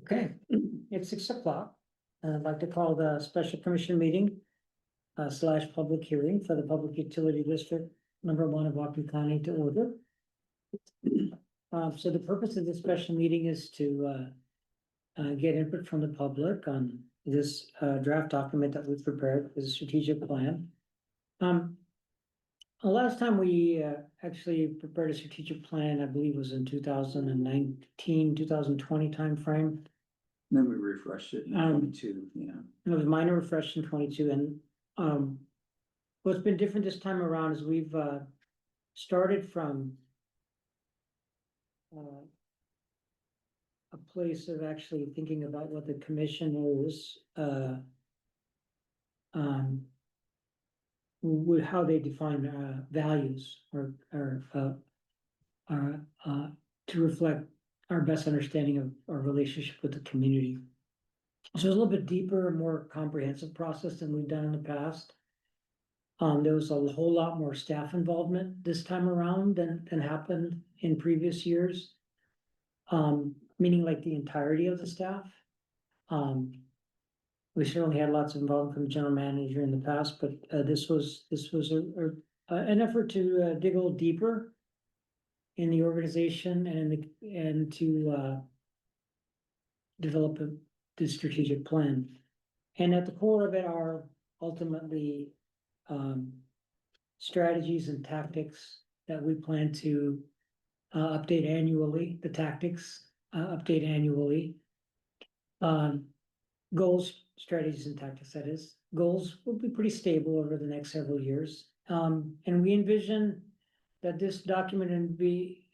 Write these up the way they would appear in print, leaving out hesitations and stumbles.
Okay, it's 6 o'clock. I'd like to call the special commission meeting slash public hearing for the Public Utility District #1 of Whatcom County to order. So the purpose of this special meeting is to get input from the public on this draft document that we've prepared for the strategic plan. The last time we actually prepared a strategic plan, I believe, was in 2019, 2020 timeframe. Then we refreshed it in 22, yeah. It was minor refresh in 22, and what's been different this time around is we've started from a place of actually thinking about what the commission is, with how they define values or to reflect our best understanding of our relationship with the community. So it's a little bit deeper, more comprehensive process than we've done in the past. There was a whole lot more staff involvement this time around than happened in previous years. Meaning like the entirety of the staff. We certainly had lots of involvement from the general manager in the past, but this was an effort to dig a little deeper in the organization and to develop the strategic plan. And at the core of it are ultimately strategies and tactics that we plan to update annually. The tactics update annually. Goals, strategies, and tactics, that is. Goals will be pretty stable over the next several years. And we envision that this document will be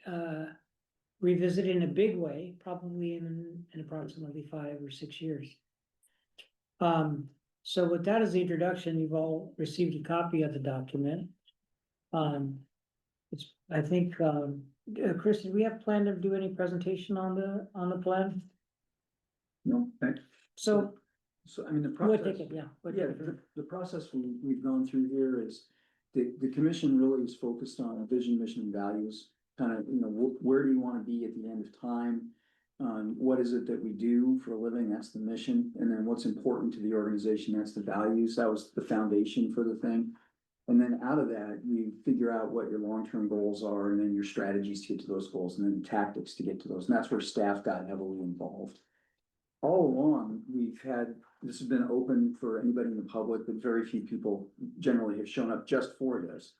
revisited in a big way, probably in approximately 5 or 6 years. So with that as the introduction, you've all received a copy of the document. I think, Chris, did we have planned to do any presentation on the plan? No, thanks. So I mean, the we'll process. take it, yeah. The process we've gone through here is the commission really is focused on vision, mission, and values. Kind of, where do you want to be at the end of time? What is it that we do for a living? That's the mission. And then what's important to the organization? That's the values. That was the foundation for the thing. And then out of that, you figure out what your long-term goals are, and then your strategies to get to those goals, and then tactics to get to those. And that's where staff got heavily involved. All along, this has been open for anybody in the public, but very few people generally have shown up just for this.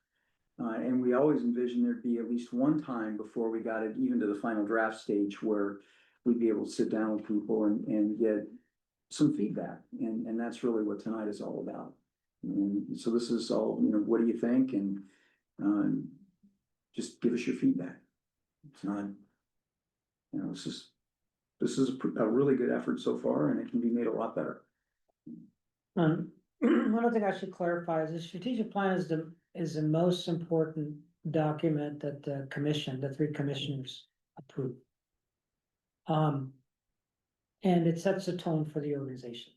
And we always envisioned there'd be at least one time before we got it even to the final draft stage where we'd be able to sit down with people and get some feedback. And that's really what tonight is all about. And so this is all, what do you think? And just give us your feedback. It's not, this is a really good effort so far, and it can be made a lot better. One other thing I should clarify is the strategic plan is the most important document that the 3 commissioners approve. And it sets the tone for the organization.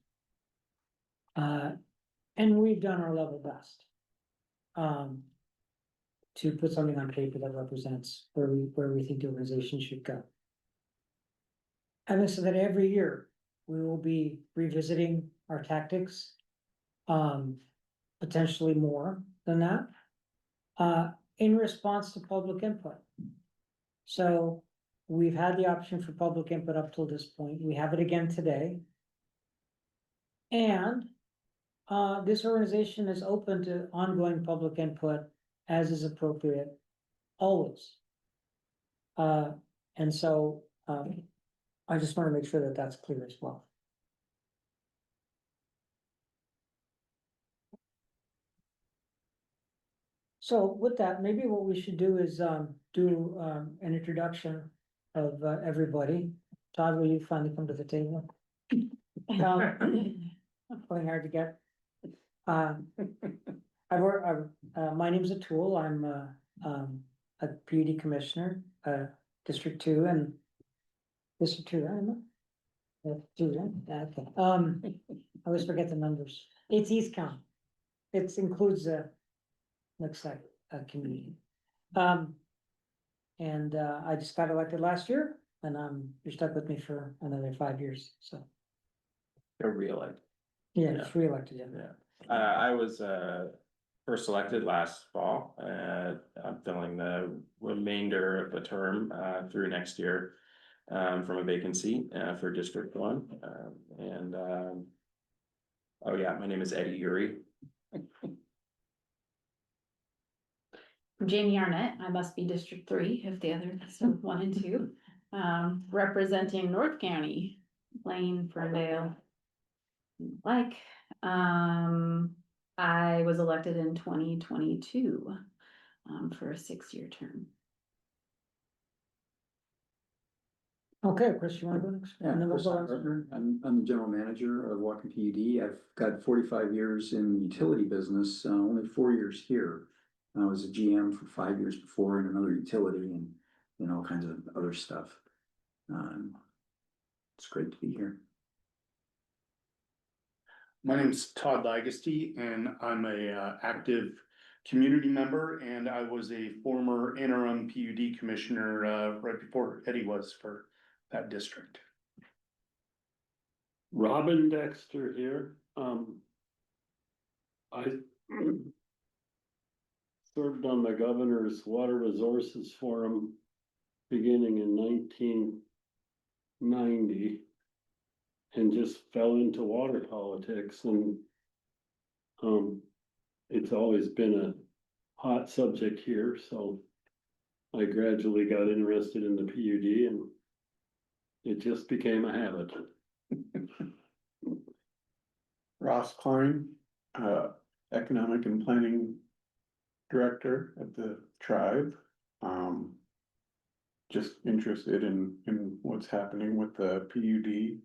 And we've done our level best to put something on paper that represents where we think the organization should go. And so that every year we will be revisiting our tactics, potentially more than that, in response to public input. So we've had the option for public input up till this point. We have it again today. And this organization is open to ongoing public input as is appropriate, always. And so I just want to make sure that that's clear as well. So with that, maybe what we should do is do an introduction of everybody. Todd, will you finally come to the table? Playing hard to get. My name's Atul. I'm a PUD commissioner, District 2 and District 2, right? 2, right? Okay. I always forget the numbers. It's East County. It includes looks like a community. And I just got elected last year. and you're stuck with me for another 5 years, so, They're reelected. yeah, Yeah. just reelected, yeah. Yeah, I was first elected last fall. I'm filling the remainder of the term through next year. From a vacancy for District 1. Oh yeah, my name is Eddie Yuri. I'm Jamie Arnett, I must be District 3 if the other, so 1 and 2. Representing North County, Lane, Ferndale. Like, I was elected in 2022 for a 6-year term. Okay, Chris, you wanna go next? Yeah, And then we'll Chris go on. Hartner. I'm the general manager of Walken PUD. I've got 45 years in the utility business, only 4 years here. I was a GM for 5 years before in another utility and all kinds of other stuff. It's great to be here. My name is Todd Legacy and I'm a active community member and I was a former interim PUD commissioner right before Eddie was for that district. Robin Dexter here, I served on the governor's water resources forum beginning in 1990 and just fell into water politics and it's always been a hot subject here, so I gradually got interested in the PUD and it just became a habit. Ross Klein, Economic and Planning Director at the tribe. Just interested in what's happening with the PUD.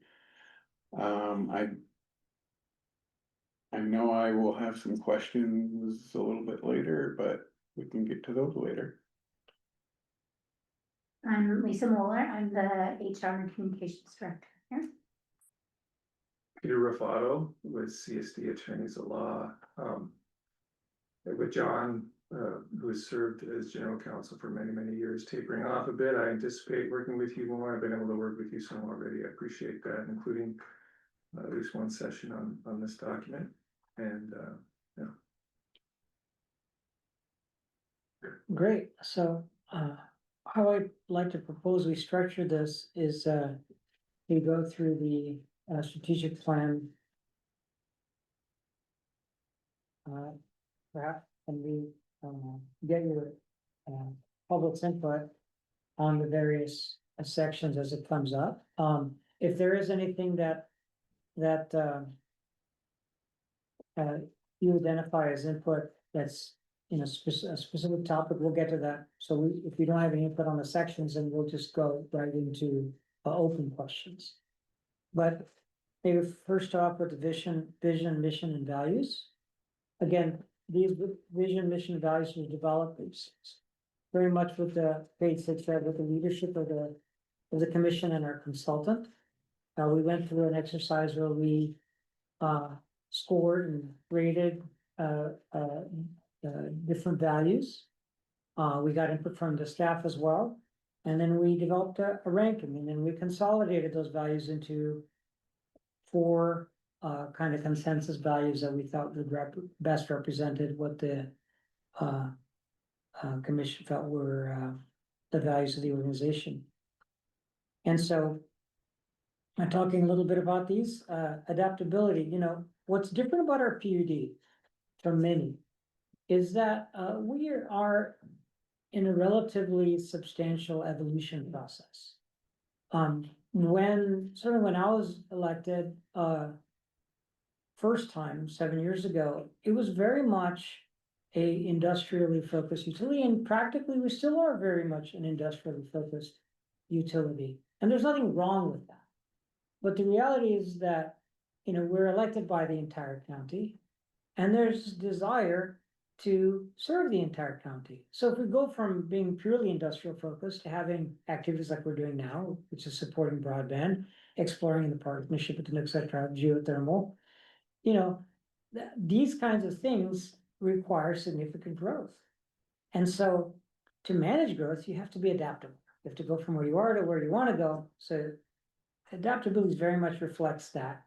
I know I will have some questions a little bit later, but we can get to those later. I'm Lisa Moeller, I'm the HR and Communications Director here. Peter Raffato with CSD Attorneys at Law, with John, who has served as general counsel for many, many years, tapering off a bit. I anticipate working with you more. I've been able to work with you some already. I appreciate that, including at least one session on this document. And yeah. Great, so, how I'd like to propose we structure this is, we go through the, strategic plan. Perhaps, and we, get your, public's input on the various sections as it comes up. If there is anything that, you identify as input that's, a specific topic, we'll get to that. So if you don't have any input on the sections, then we'll just go right into, open questions. But maybe first off with the vision, mission, and values. Again, these vision, mission, and values were developed very much with the page 6 said with the leadership of the commission and our consultant. We went through an exercise where we scored and rated different values. We got input from the staff as well. And then we developed a ranking, and then we consolidated those values into 4 kind of consensus values that we thought would best represented what the commission felt were the values of the organization. And so I'm talking a little bit about these adaptability. What's different about our PUD from many is that we are in a relatively substantial evolution process. When I was elected first time 7 years ago, it was very much a industrially focused utility, and practically we still are very much an industrially focused utility, and there's nothing wrong with that. But the reality is that we're elected by the entire county, and there's desire to serve the entire county. So if we go from being purely industrial focused to having activities like we're doing now, which is supporting broadband, exploring the partnership with the Nook Tribe, geothermal, these kinds of things require significant growth. And so to manage growth, you have to be adaptable. You have to go from where you are to where you wanna go, so adaptability very much reflects that.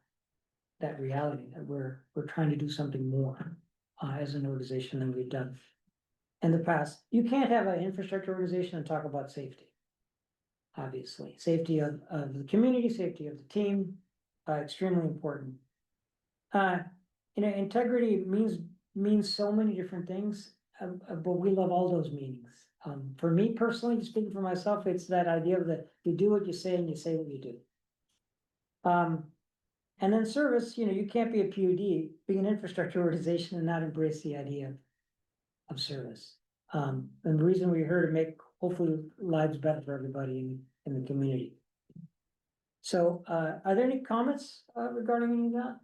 That reality, that we're trying to do something more, as an organization than we've done in the past. You can't have an infrastructure organization and talk about safety. Obviously, safety of the community, safety of the team, extremely important. Integrity means so many different things, but we love all those meanings. For me personally, speaking for myself, it's that idea of that you do what you say and you say what you do. And then service, you can't be a PUD, being an infrastructure organization and not embrace the idea of service. And the reason we're here to make hopefully lives better for everybody in the community. So, are there any comments regarding any of that?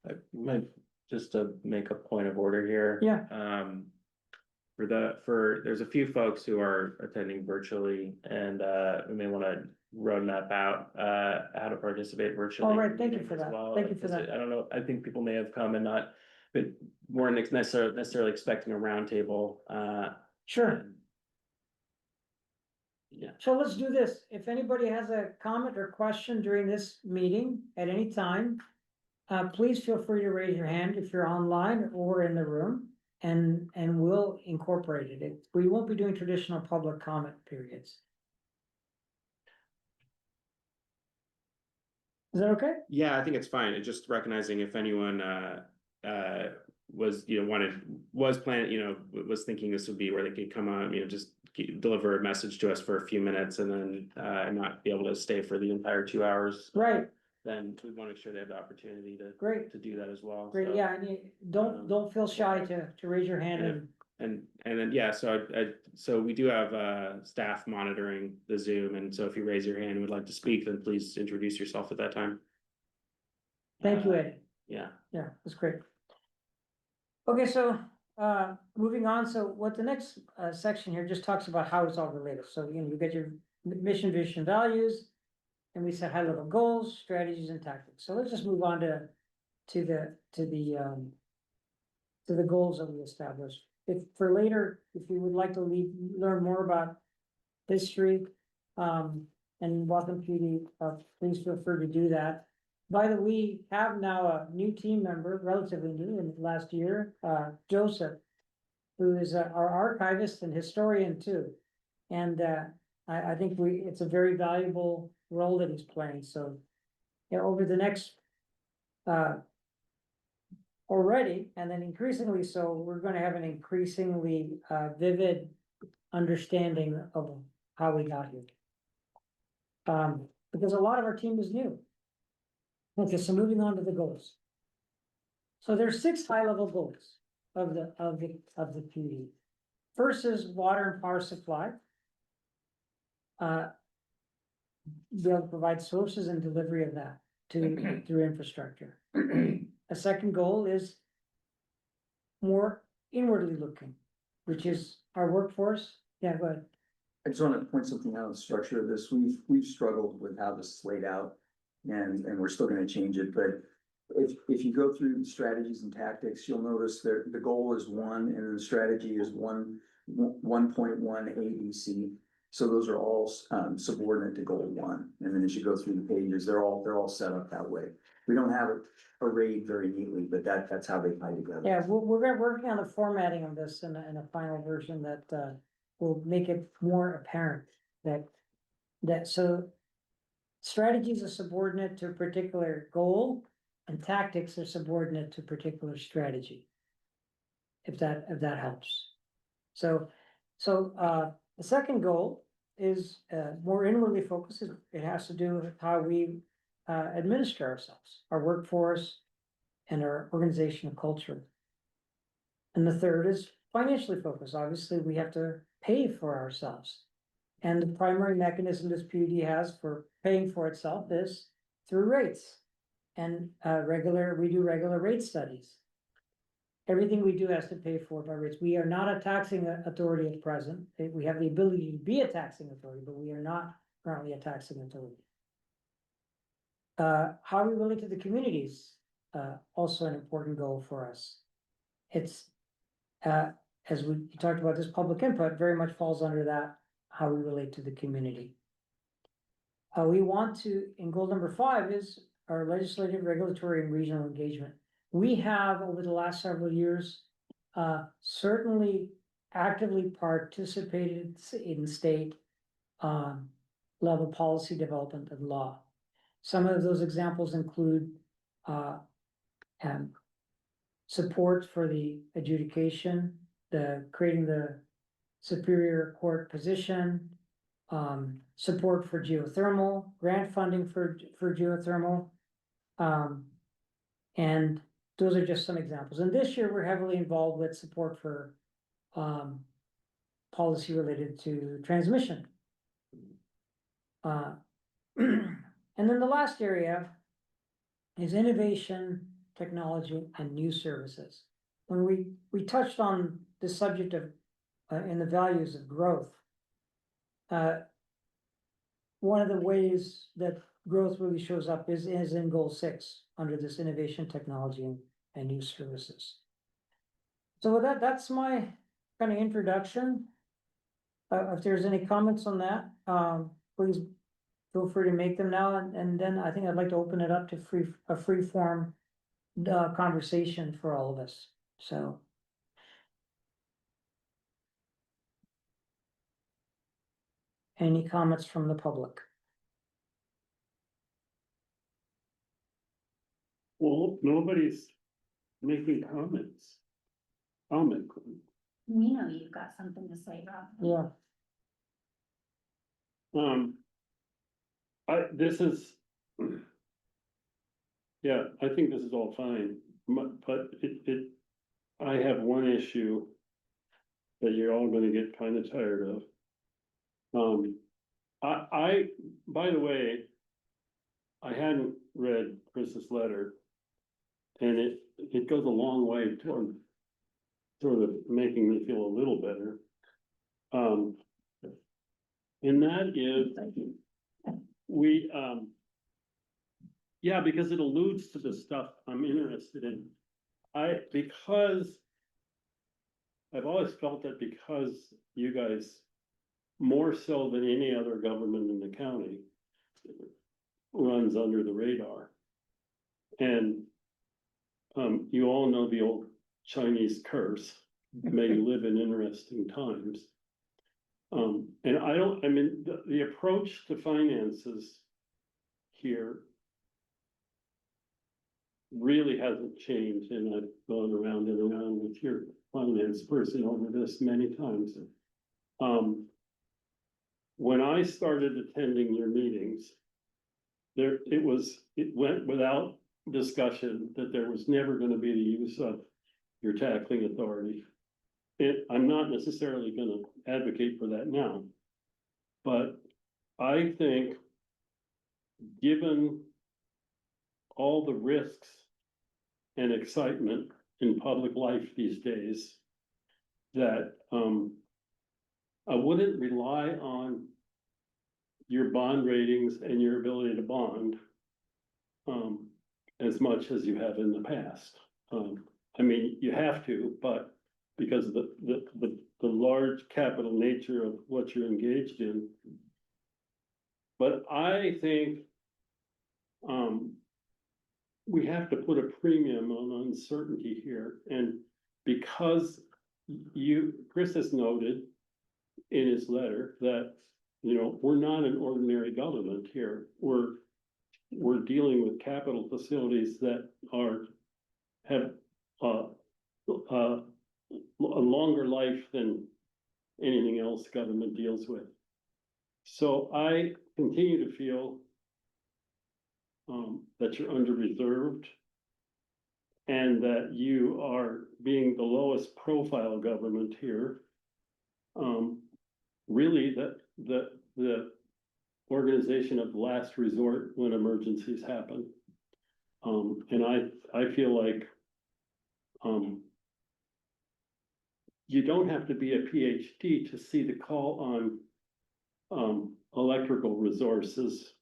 I might just to make a point of order here. Yeah. There's a few folks who are attending virtually and we may want to roadmap out how to participate virtually. All right, thank you for as that. well, Thank you for because that. I don't know, I think people may have come and not, but weren't necessarily expecting a roundtable. Sure. and- Yeah. So let's do this. If anybody has a comment or question during this meeting at any time, please feel free to raise your hand if you're online or in the room, and we'll incorporate it. We won't be doing traditional public comment periods. Is that okay? Yeah, I think it's fine. It's just recognizing if anyone was, was planning, was thinking this would be where they could come on, just deliver a message to us for a few minutes and then not be able to stay for the entire 2 hours. Right, Then we want to make sure they have the opportunity great, to do that as well. great. So, Yeah, and don't feel shy to raise your hand and And then, yeah, so we do have staff monitoring the Zoom, and so if you raise your hand and would like to speak, then please introduce yourself at that time. thank you, Eddie. Yeah. Yeah, that's great. Okay, so moving on, so what the next section here just talks about how it's all related. So you get your mission, vision, values, and we set high level goals, strategies, and tactics. So let's just move on to the goals that we established. If for later, if you would like to learn more about history and welcome PD, please feel free to do that. By the way, we have now a new team member, relatively new in the last year, Joseph, who is our archivist and historian too. And I think it's a very valuable role that he's playing. So over the next already, and then increasingly so, we're going to have an increasingly vivid understanding of how we got here. Because a lot of our team is new. Okay, so moving on to the goals. So there's 6 high-level goals of the PD. First is water and power supply. Be able to provide sources and delivery of that through infrastructure. A second goal is more inwardly looking, which is our workforce. Yeah, go ahead. I just want to point something out on the structure of this. We've struggled with how this is laid out. And we're still gonna change it, but if you go through the strategies and tactics, you'll notice that the goal is 1 and the strategy is 1.1 ABC. So those are all subordinate to goal 1. And then as you go through the pages, they're all set up that way. We don't have it arrayed very neatly, but that's how they tie together. Yeah, we're working on the formatting of this in a final version that will make it more apparent that so strategies are subordinate to a particular goal and tactics are subordinate to a particular strategy. If that helps. So the second goal is more inwardly focused. It has to do with how we administer ourselves, our workforce, and our organizational culture. And the third is financially focused. Obviously, we have to pay for ourselves. And the primary mechanism this PUD has for paying for itself is through rates. And we do regular rate studies. Everything we do has to pay for by rates. We are not a taxing authority at present. We have the ability to be a taxing authority, but we are not currently a taxing authority. How we relate to the communities, also an important goal for us. It's as we talked about, this public input very much falls under that, how we relate to the community. We want to, in goal number 5 is our legislative, regulatory, and regional engagement. We have, over the last several years, certainly actively participated in state level policy development and law. Some of those examples include support for the adjudication, creating the superior court position, support for geothermal, grant funding for geothermal. And those are just some examples. And this year, we're heavily involved with support for policy related to transmission. And then the last area is innovation, technology, and new services. When we touched on the subject of in the values of growth, one of the ways that growth really shows up is in goal 6 under this innovation, technology, and new services. So with that, that's my kind of introduction. If there's any comments on that, please feel free to make them now, and then I think I'd like to open it up to a free form conversation for all of us. So. Any comments from the public? Well, nobody's making comments. I'll make one. We know you've got something to say, Rob. Yeah. This is. Yeah, I think this is all fine, but I have one issue that you're all gonna get kind of tired of. By the way, I hadn't read Chris's letter. And it goes a long way toward sort of making me feel a little better. And that is, yeah, because it alludes to the stuff I'm interested in. Because I've always felt that because you guys, more so than any other government in the county, runs under the radar. And you all know the old Chinese curse, may you live in interesting times. And I mean, the approach to finances here really hasn't changed, and I've gone around and around with your finance person over this many times. When I started attending your meetings, it went without discussion that there was never going to be the use of your tackling authority. I'm not necessarily going to advocate for that now, but I think given all the risks and excitement in public life these days, that I wouldn't rely on your bond ratings and your ability to bond as much as you have in the past. I mean, you have to, but because of the large capital nature of what you're engaged in. But I think we have to put a premium on uncertainty here. And because Chris has noted in his letter that, you know, we're not an ordinary government here. We're dealing with capital facilities that have a longer life than anything else government deals with. So I continue to feel that you're under reserved and that you are being the lowest profile government here. Really the organization of last resort when emergencies happen. And I feel like you don't have to be a PhD to see the call on electrical resources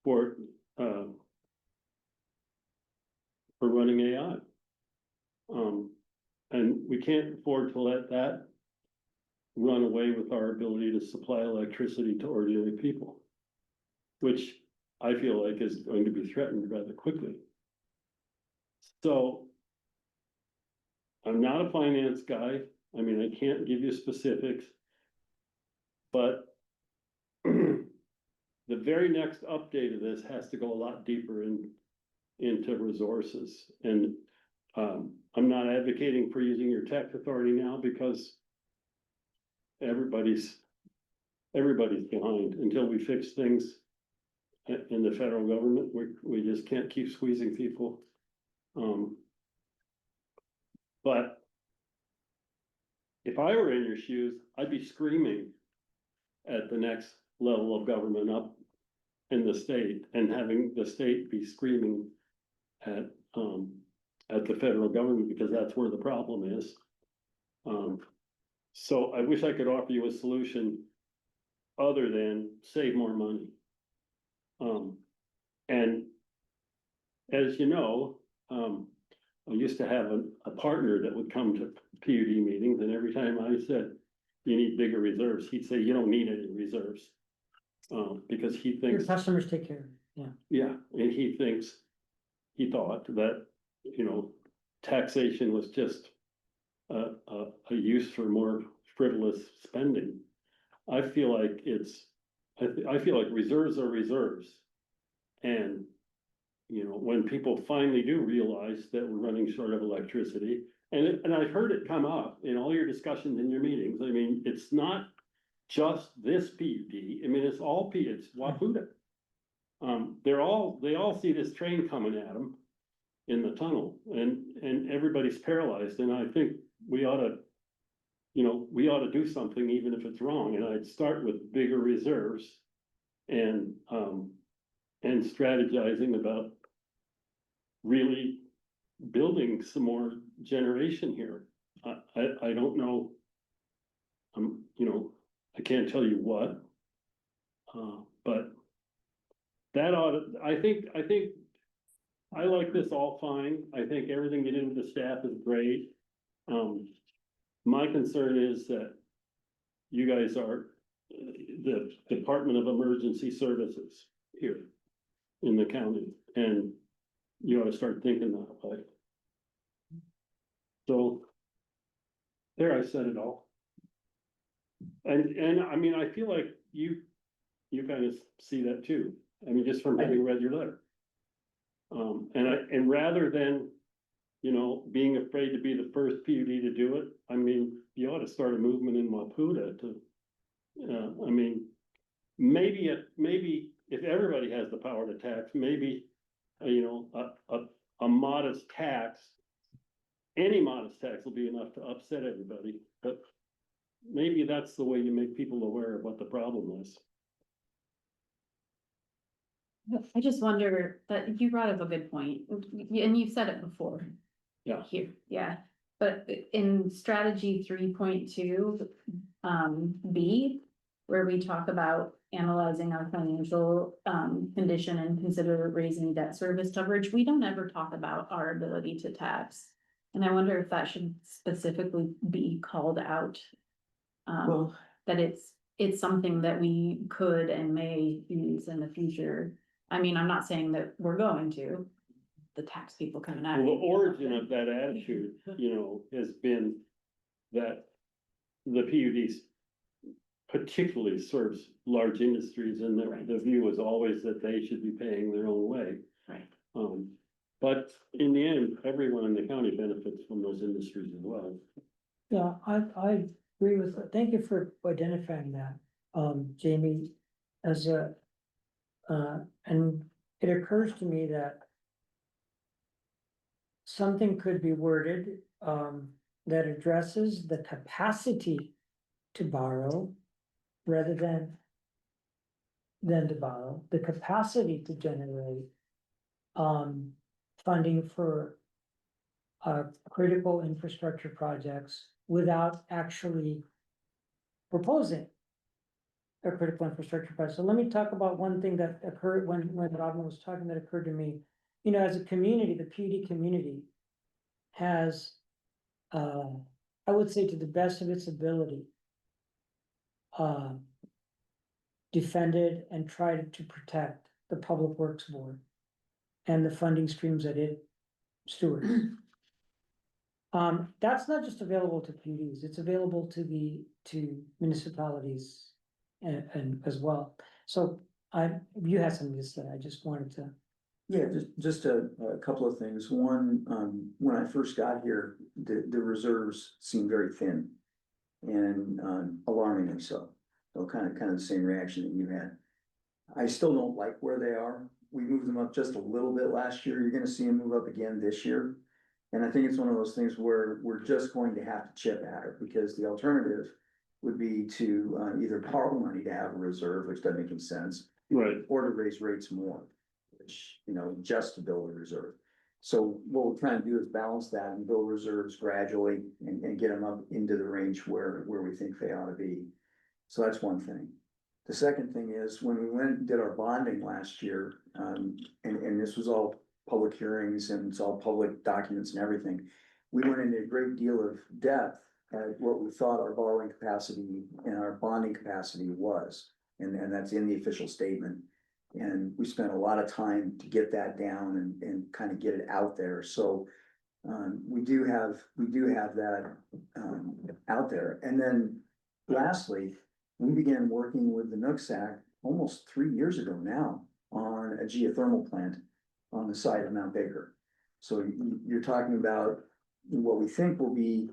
for running AI. And we can't afford to let that run away with our ability to supply electricity to ordinary people, which I feel like is going to be threatened rather quickly. So I'm not a finance guy. I mean, I can't give you specifics, but the very next update of this has to go a lot deeper into resources. And I'm not advocating for using your tax authority now because everybody's behind until we fix things in the federal government. We just can't keep squeezing people. But if I were in your shoes, I'd be screaming at the next level of government up in the state and having the state be screaming at the federal government because that's where the problem is. So I wish I could offer you a solution other than save more money. And as you know, I used to have a partner that would come to PUD meetings, and every time I said, you need bigger reserves, he'd say, you don't need any reserves. Because he Your thinks, customers take care of it, yeah. yeah, and he thought that, you know, taxation was just a use for more frivolous spending. I feel like I feel like reserves are reserves. And, you know, when people finally do realize that we're running short of electricity, and I've heard it come up in all your discussions in your meetings. I mean, it's not just this PUD. I mean, it's all it's Wapuda. They all see this train coming at them in the tunnel, and everybody's paralyzed. And I think we ought to do something, even if it's wrong. And I'd start with bigger reserves and strategizing about really building some more generation here. I don't know. You know, I can't tell you what, but that I think I like this all fine. I think everything you did with the staff is great. My concern is that you guys are the Department of Emergency Services here in the county, and you ought to start thinking that way. So there, I said it all. And I mean, I feel like you kind of see that too. I mean, just from having read your letter. And rather than, you know, being afraid to be the first PUD to do it, I mean, you ought to start a movement in Wapuda to, I mean, maybe if everybody has the power to tax, maybe, you know, a modest tax, any modest tax will be enough to upset everybody, but maybe that's the way you make people aware of what the problem is. I just wonder that you brought up a good point, and you've said it before. Yeah. Here, yeah, but in strategy 3.2, B, where we talk about analyzing our financial condition and consider raising debt service coverage, we don't ever talk about our ability to tax. And I wonder if that should specifically be called out. Well, That it's something that we could and may use in the future. I mean, I'm not saying that we're going to, the tax people coming out. Well, the origin of that attitude, you know, has been that the PUDs particularly serves large industries, and the view is always that they should be paying their own way. Right. But in the end, everyone in the county benefits from those industries as well. Yeah, I agree with, thank you for identifying that, Jamie, as and it occurs to me that something could be worded, that addresses the capacity to borrow rather than to borrow, the capacity to generate, funding for critical infrastructure projects without actually proposing a critical infrastructure project. So let me talk about one thing that occurred when Robin was talking, that occurred to me. You know, as a community, the PUD community has I would say to the best of its ability. Uh. Defended and tried to protect the Public Works Board. And the funding streams that it stewards. That's not just available to PUDs, it's available to municipalities and as well. So you had something to say, I just wanted to. Yeah, just a couple of things. One, when I first got here, the reserves seemed very thin. And alarmingly so. So kind of the same reaction that you had. I still don't like where they are. We moved them up just a little bit last year. You're gonna see them move up again this year. And I think it's one of those things where we're just going to have to chip at it, because the alternative would be to either borrow money to have a reserve, which doesn't make any sense, Right. or to raise rates more, which, just to build a reserve. So what we're trying to do is balance that and build reserves gradually and get them up into the range where we think they ought to be. So that's one thing. The second thing is, when we went and did our bonding last year, and this was all public hearings and it's all public documents and everything. We went into a great deal of depth at what we thought our borrowing capacity and our bonding capacity was. And that's in the official statement. And we spent a lot of time to get that down and kind of get it out there. So we do have that out there. And then lastly, we began working with the NUCSAC almost 3 years ago now on a geothermal plant on the site of Mount Baker. So you're talking about what we think will be,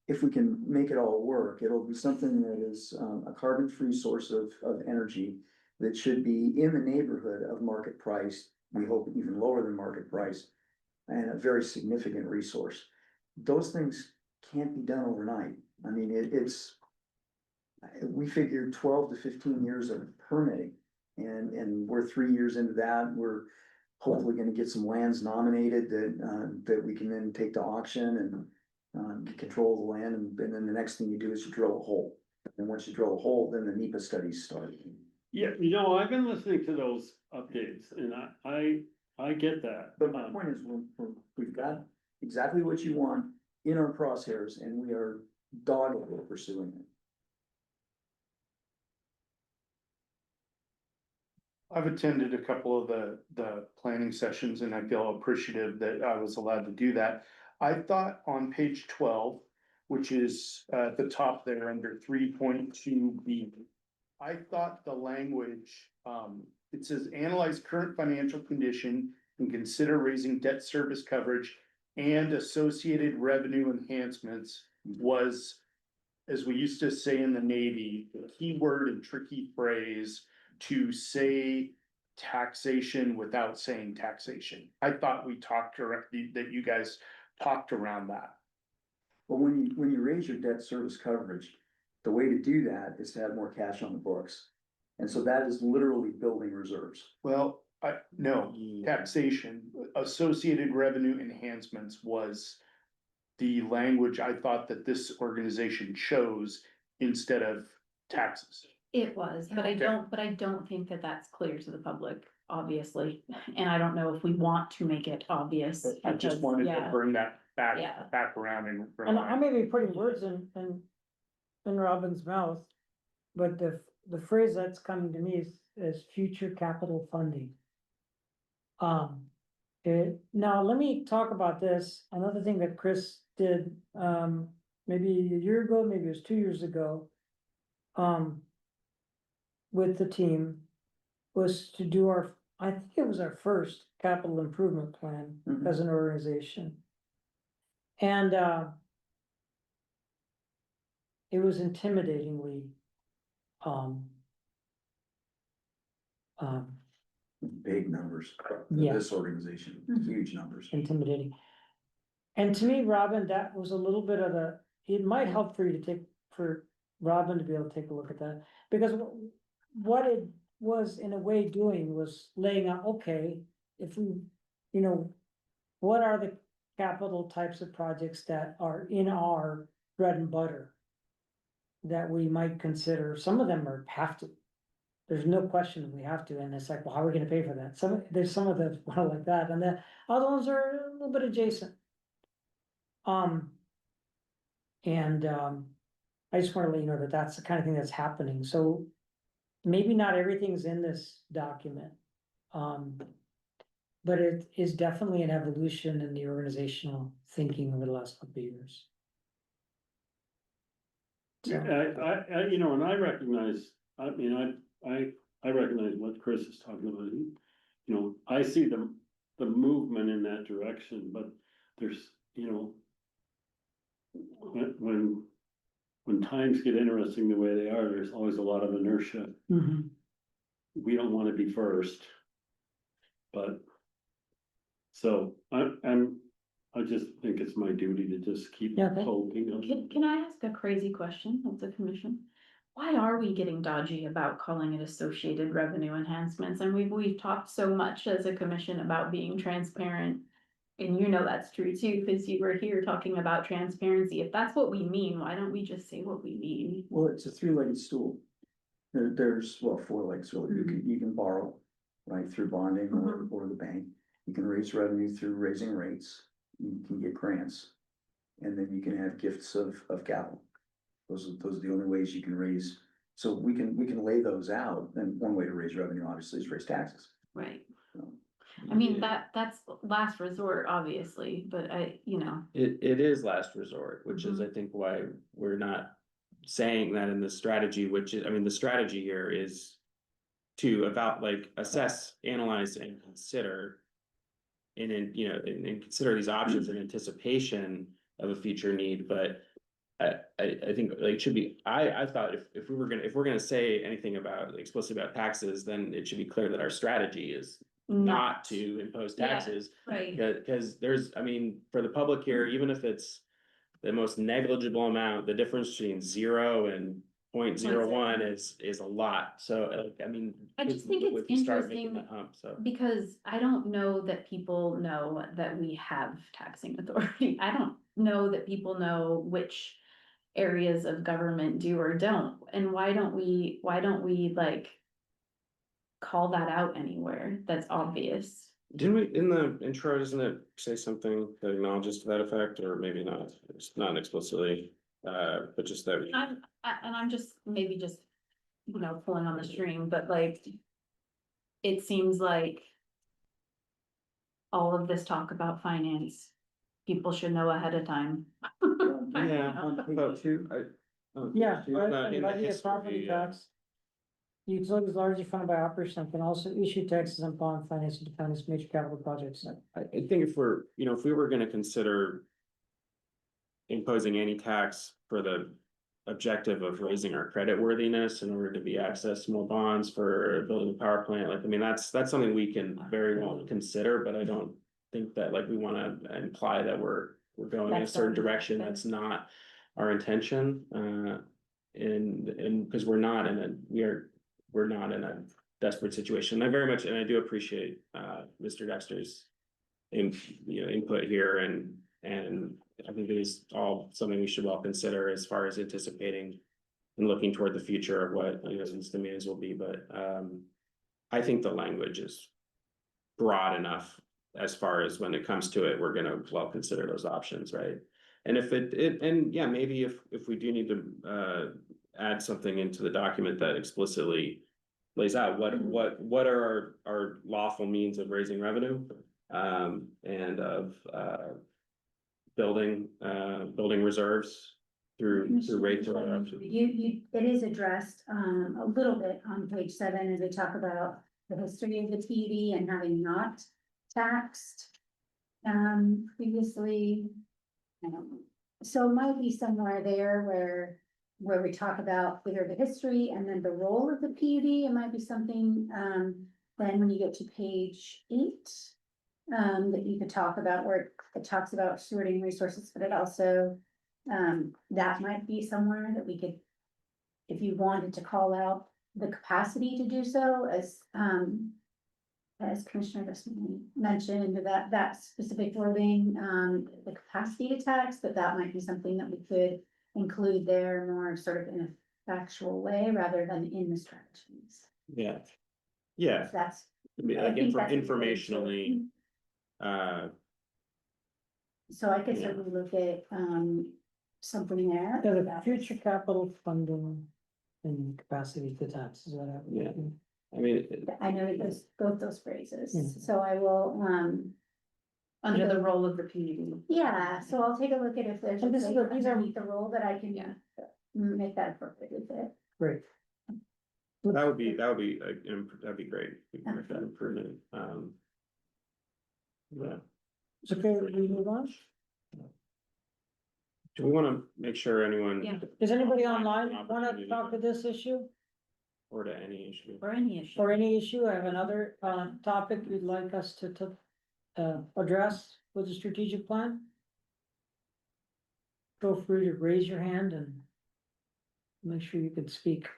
if we can make it all work, it'll be something that is a carbon-free source of energy that should be in the neighborhood of market price. We hope even lower than market price, and a very significant resource. Those things can't be done overnight. I mean, we figured 12 to 15 years of permitting, and we're 3 years into that. We're hopefully gonna get some lands nominated that we can then take to auction and control the land, and then the next thing you do is you drill a hole. And once you drill a hole, then the NEPA studies start. Yeah, I've been listening to those updates and I get that. But my point is, we've got exactly what you want in our crosshairs, and we are doggedly pursuing it. I've attended a couple of the planning sessions and I feel appreciative that I was allowed to do that. I thought on page 12, which is at the top there under 3.2B, I thought the language, it says analyze current financial condition and consider raising debt service coverage and associated revenue enhancements was, as we used to say in the Navy, the key word and tricky phrase to say taxation without saying taxation. I thought we talked directly, that you guys talked around that. But when you raise your debt service coverage, the way to do that is to have more cash on the books. And so that is literally building reserves. Well, no, taxation, associated revenue enhancements was the language I thought that this organization chose instead of taxes. It was, but I don't think that that's clear to the public, obviously, and I don't know if we want to make it obvious. I just because, wanted to yeah, bring that Yeah. back around and. And I may be putting words in Robin's mouth, but the phrase that's coming to me is future capital funding. Now let me talk about this. Another thing that Chris did, maybe a year ago, maybe it was 2 years ago. With the team was to do I think it was our first capital improvement plan Mhm. as an organization. And, it was intimidatingly, Big numbers for Yeah. this organization, huge numbers. intimidating. And to me, Robin, that was a little bit of it might help for you to for Robin to be able to take a look at that. Because what it was in a way doing was laying out, okay, if we, what are the capital types of projects that are in our bread and butter? That we might consider. Some of them have to. There's no question we have to, and it's like, well, how are we gonna pay for that? There's some of the, like that, and the other ones are a little bit adjacent. And, I just wanna let you know that that's the kind of thing that's happening, so maybe not everything's in this document. But it is definitely an evolution in the organizational thinking over the last couple of years. So, You know, and I recognize, I mean, I recognize what Chris is talking about. You know, I see the movement in that direction, but there's, you know. When times get interesting the way they are, there's always a lot of inertia. mhm. We don't wanna be first. But. So I just think it's my duty to just keep Yeah, okay. hoping. Can I ask a crazy question of the commission? Why are we getting dodgy about calling it associated revenue enhancements? And we've talked so much as a commission about being transparent. And you know that's true too, because you were here talking about transparency. If that's what we mean, why don't we just say what we mean? Well, it's a three-legged stool. There's, well, four legs, so you can borrow, right, through bonding or the bank. You can raise revenue through raising rates, you can get grants. And then you can have gifts of capital. Those are the only ways you can raise, so we can lay those out, and one way to raise revenue obviously is raise taxes. Right. So, I mean, that's last resort, obviously, but you know. It is last resort, which is, I think, why we're not saying that in the strategy, which is, I mean, the strategy here is to assess, analyze, and consider. And and consider these options in anticipation of a future need, but I think it should be, I thought if we're gonna say anything about explicitly about taxes, then it should be clear that our strategy is not to impose Yeah, taxes. right. Cause there's, I mean, for the public here, even if it's the most negligible amount, the difference between 0 and 0.01 is a lot, so I mean. I just think it's if you start making interesting the hump, so. because I don't know that people know that we have taxing authority. I don't know that people know which areas of government do or don't. And why don't we like call that out anywhere that's obvious? Didn't we, in the intro, doesn't it say something that acknowledges to that effect, or maybe not, it's not explicitly, but just that. I'm just, maybe just, you know, pulling on the string, but like. It seems like. All of this talk about finance, people should know ahead of time. Yeah. On page 2, Yeah, Not in the levy a property history, tax. Utilities largely funded by operations can also issue taxes on bond financing to finance major capital projects. I think if we were gonna consider. Imposing any tax for the objective of raising our credit worthiness in order to be access more bonds for building a power plant, like, I mean, that's something we can very well consider, but I don't think that, like, we wanna imply that we're going in a That's certain not direction, okay. that's not our intention, and because we're not in a desperate situation. I very much, and I do appreciate Mr. Dexter's input here, and I think it is all something we should well consider as far as anticipating and looking toward the future of what these demands will be, but I think the language is broad enough as far as when it comes to it, we're gonna well consider those options, right? And if and yeah, maybe if we do need to add something into the document that explicitly lays out what are our lawful means of raising revenue, and of building reserves through rates or other options. It is addressed, a little bit on page 7, as they talk about the history of the PUD and having not taxed. Previously. So it might be somewhere there where we talk about either the history and then the role of the PUD, it might be something, then when you get to page 8. That you could talk about where it talks about stewarding resources, but it also, that might be somewhere that we could. If you wanted to call out the capacity to do so, as Commissioner Dustin mentioned, that specific wording, the capacity to tax, but that might be something that we could include there more sort of in a factual way rather than in the strategies. Yeah, That's. like I think that's a good way to- informationally. So I could Yeah. certainly look at, something there. Yeah, the future capital funding and capacity to tax is what I. Yeah. I mean, it- I know it goes both those phrases, Mm. so I will, Under the role of the PUD. yeah, so I'll take a look at if there's a And this is place what these are- underneath the role that I Yeah. can make that appropriately fit. Great. that'd be, that'd be great. We can make that improvement, yeah. It's okay, we move on? Do we wanna make sure anyone? Yeah. Does anybody Find an online wanna opportunity talk to this issue Or to any issue? Or any issue. or any issue? I have another topic you'd like us to address with the strategic plan? Feel free to raise your hand and make sure you can speak.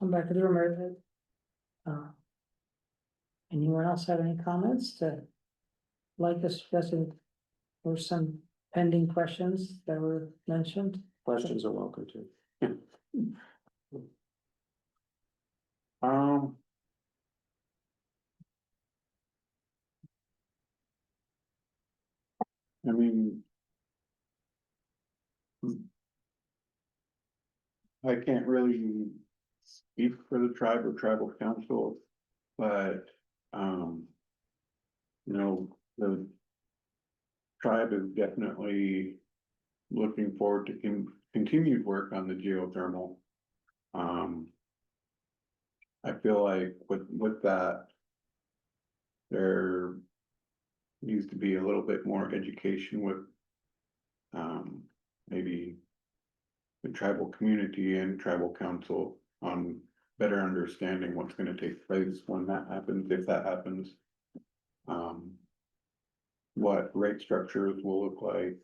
Come back to the room. Anyone else have any comments to like us discussing or some pending questions that were mentioned? Questions are welcome too. Um. I mean. I can't really speak for the tribe or tribal council, but, you know, the tribe is definitely looking forward to continued work on the geothermal. I feel like with that, there needs to be a little bit more education with, maybe the tribal community and tribal council on better understanding what's gonna take place when that happens, if that happens. What rate structures will look like,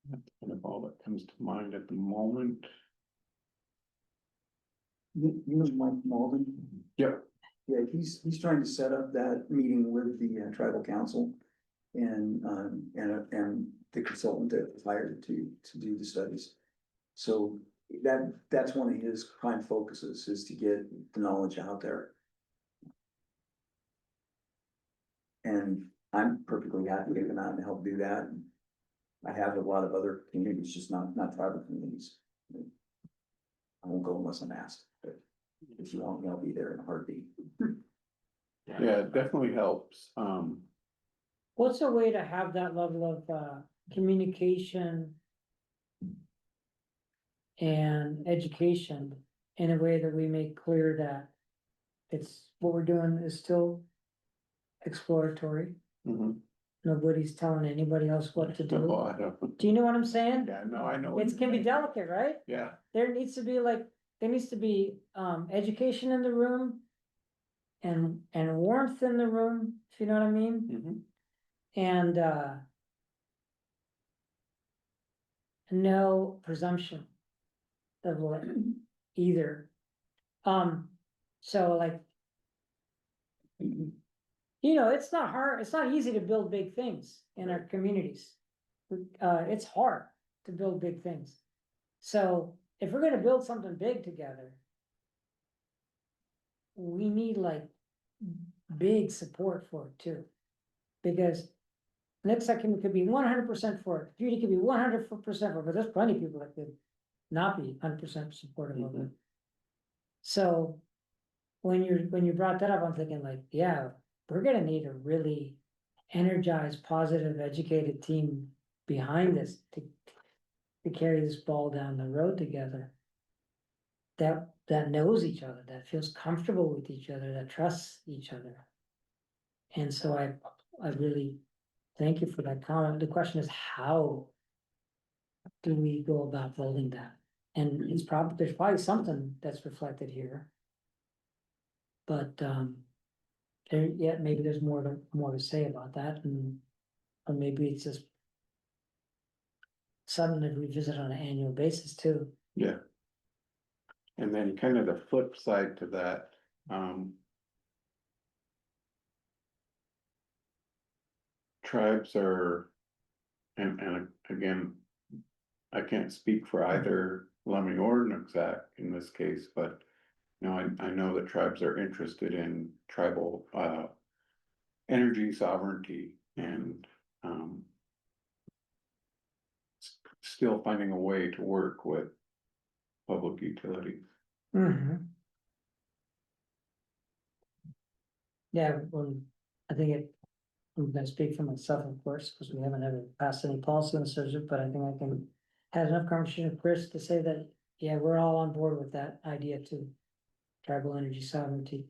that's kind of all that comes to mind at the moment. You know Mike Malden? Yep. Yeah, he's trying to set up that meeting with the tribal council. And the consultant that was hired to do the studies. So that's one of his prime focuses, is to get the knowledge out there. And I'm perfectly happy to come out and help do that. I have a lot of other communities, just not tribal communities. I won't go unless I'm asked, but if you want me, I'll be there in a heartbeat. Yeah, it definitely helps, What's a way to have that level of communication and education in a way that we make clear that it's, what we're doing is still exploratory. mhm. Nobody's telling anybody else what to Oh, do. I don't, Do you know what I'm saying? yeah, no, I know. what It you can be mean. delicate, right? Yeah, There needs to be education in the room. And warmth in the room, if you know what I mean? mhm. And no presumption of what either. So like. You know, it's not hard, it's not easy to build big things in our communities. It's hard to build big things. So if we're gonna build something big together. We need like big support for it too. Because next second could be 100% for it, Judy could be 100% for it, but there's plenty of people that could not be 100% supportive of it. So when you brought that up, I'm thinking like, yeah, we're gonna need a really energized, positive, educated team behind this to carry this ball down the road together. That knows each other, that feels comfortable with each other, that trusts each other. And so I really thank you for that comment. The question is, how do we go about building that? And there's probably something that's reflected here. But maybe there's more to say about that, and or maybe it's just something to revisit on an annual basis too. Yeah. And then kind of the flip side to that, tribes are, and again, I can't speak for either Lummi or Nooksack in this case, but. You know, I know that tribes are interested in tribal, energy sovereignty and, still finding a way to work with public utilities. Mhm. Yeah, well, I think I'm gonna speak for myself, of course, because we haven't ever passed any policy on the subject, but I think I can have enough conversation with Chris to say that, yeah, we're all on board with that idea to tribal energy sovereignty,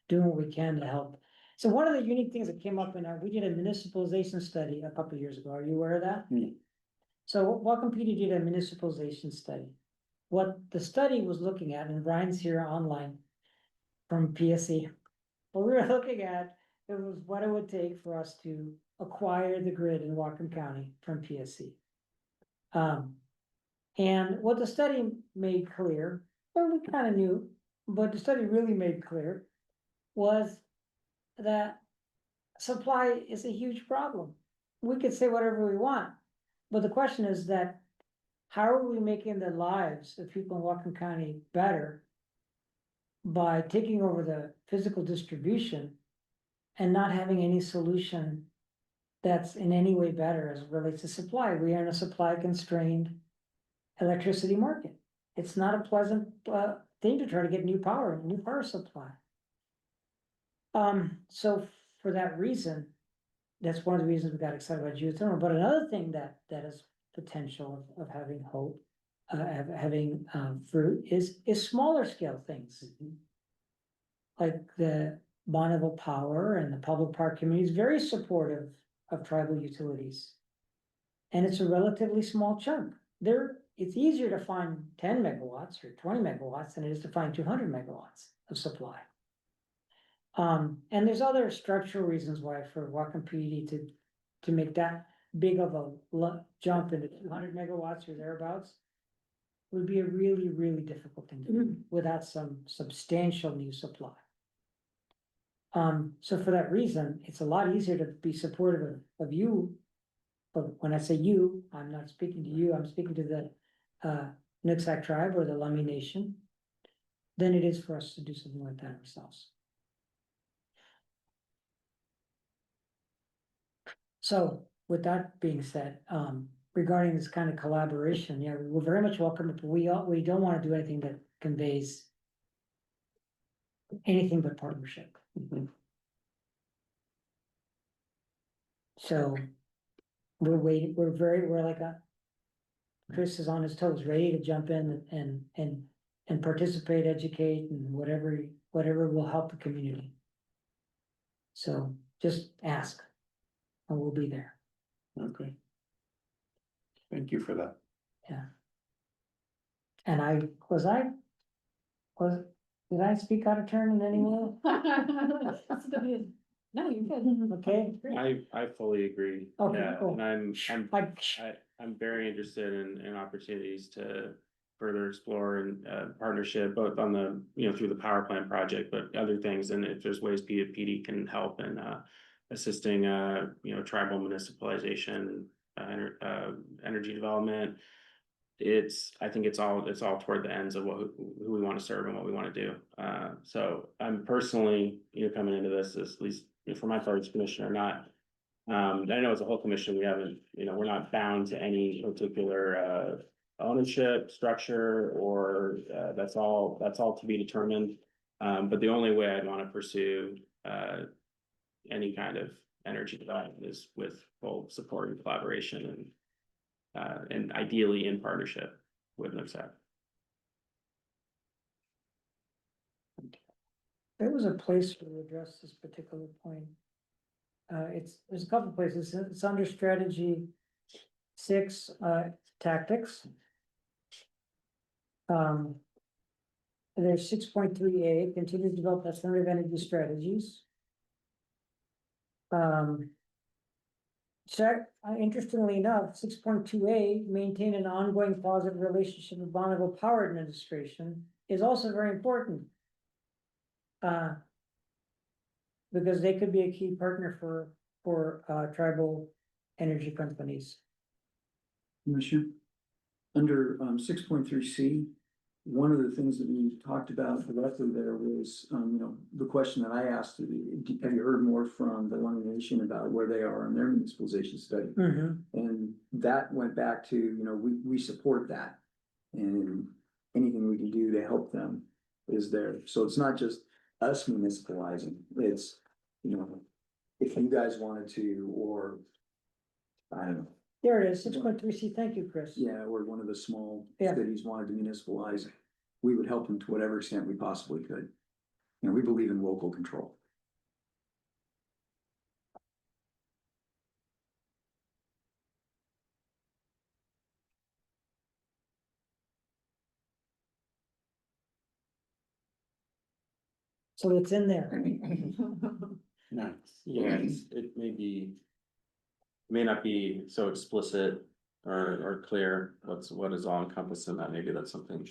doing what we can to help. So one of the unique things that came up we did a municipalization study a couple of years ago. Are you aware of that? Yeah. So Welcome PD did a municipalization study. What the study was looking at, and Brian's here online from PSC. What we were looking at, it was what it would take for us to acquire the grid in Whatcom County from PSC. And what the study made clear, well, we kind of knew, but the study really made clear was that supply is a huge problem. We could say whatever we want, but the question is that how are we making the lives of people in Whatcom County better by taking over the physical distribution and not having any solution that's in any way better as it relates to supply? We are in a supply constrained electricity market. It's not a pleasant thing to try to get new power supply. So for that reason, that's one of the reasons we got excited about geothermal. But another thing that is potential of having hope, having fruit is smaller scale things. Like the Bonneville Power and the public park community is very supportive of tribal utilities. And it's a relatively small chunk. It's easier to find 10 megawatts or 20 megawatts than it is to find 200 megawatts of supply. And there's other structural reasons why for Whatcom PD to make that big of a jump into 200 megawatts or thereabouts would be a really, really difficult thing to do without some substantial new supply. So for that reason, it's a lot easier to be supportive of you. But when I say you, I'm not speaking to you, I'm speaking to the Nooksack tribe or the Lummi Nation, than it is for us to do something like that ourselves. So with that being said, regarding this kind of collaboration, yeah, we're very much welcome, but we don't want to do anything that conveys anything but partnership. So we're waiting, we're like Chris is on his toes, ready to jump in and participate, educate, and whatever will help the community. So just ask, and we'll be there. Okay. Thank you for that. Yeah. And did I speak out of turn in any way? No, you're good. Okay. I fully agree. Okay, Yeah, cool. and I- I'm very interested in opportunities to further explore and partnership, both on the, through the power plant project, but other things, and if there's ways PD can help in assisting tribal municipalization, energy development. I think it's all toward the ends of who we want to serve and what we want to do. So I'm personally, coming into this, at least for my part as commissioner, not. I know as a whole commission, we haven't, we're not bound to any particular ownership structure, or that's all to be determined. But the only way I'd want to pursue any kind of energy development is with full support and collaboration, and ideally in partnership with Nooksack. There was a place where we addressed this particular point. There's a couple places, it's under strategy 6, tactics. There's 6.3A, continue to develop alternative energy strategies. Interestingly enough, 6.2A, maintain an ongoing positive relationship with Bonneville Power Administration is also very important. Because they could be a key partner for for tribal energy companies. Commissioner, under 6.3C, one of the things that we talked about directly there was, the question that I asked, have you heard more from the Lundy Nation about where they are in their municipalization study? And that went back to, we support that. And anything we can do to help them is there. So it's not just us municipalizing, it's, if you guys wanted to, or I don't know. There it is, 6.3C, thank you, Chris. Yeah, or one of the small Yeah. cities wanted to municipalize, we would help them to whatever extent we possibly could. We believe in local control. So it's in there. Nice. Yeah, it may not be so explicit or clear what is all encompassed in that. Maybe that's something.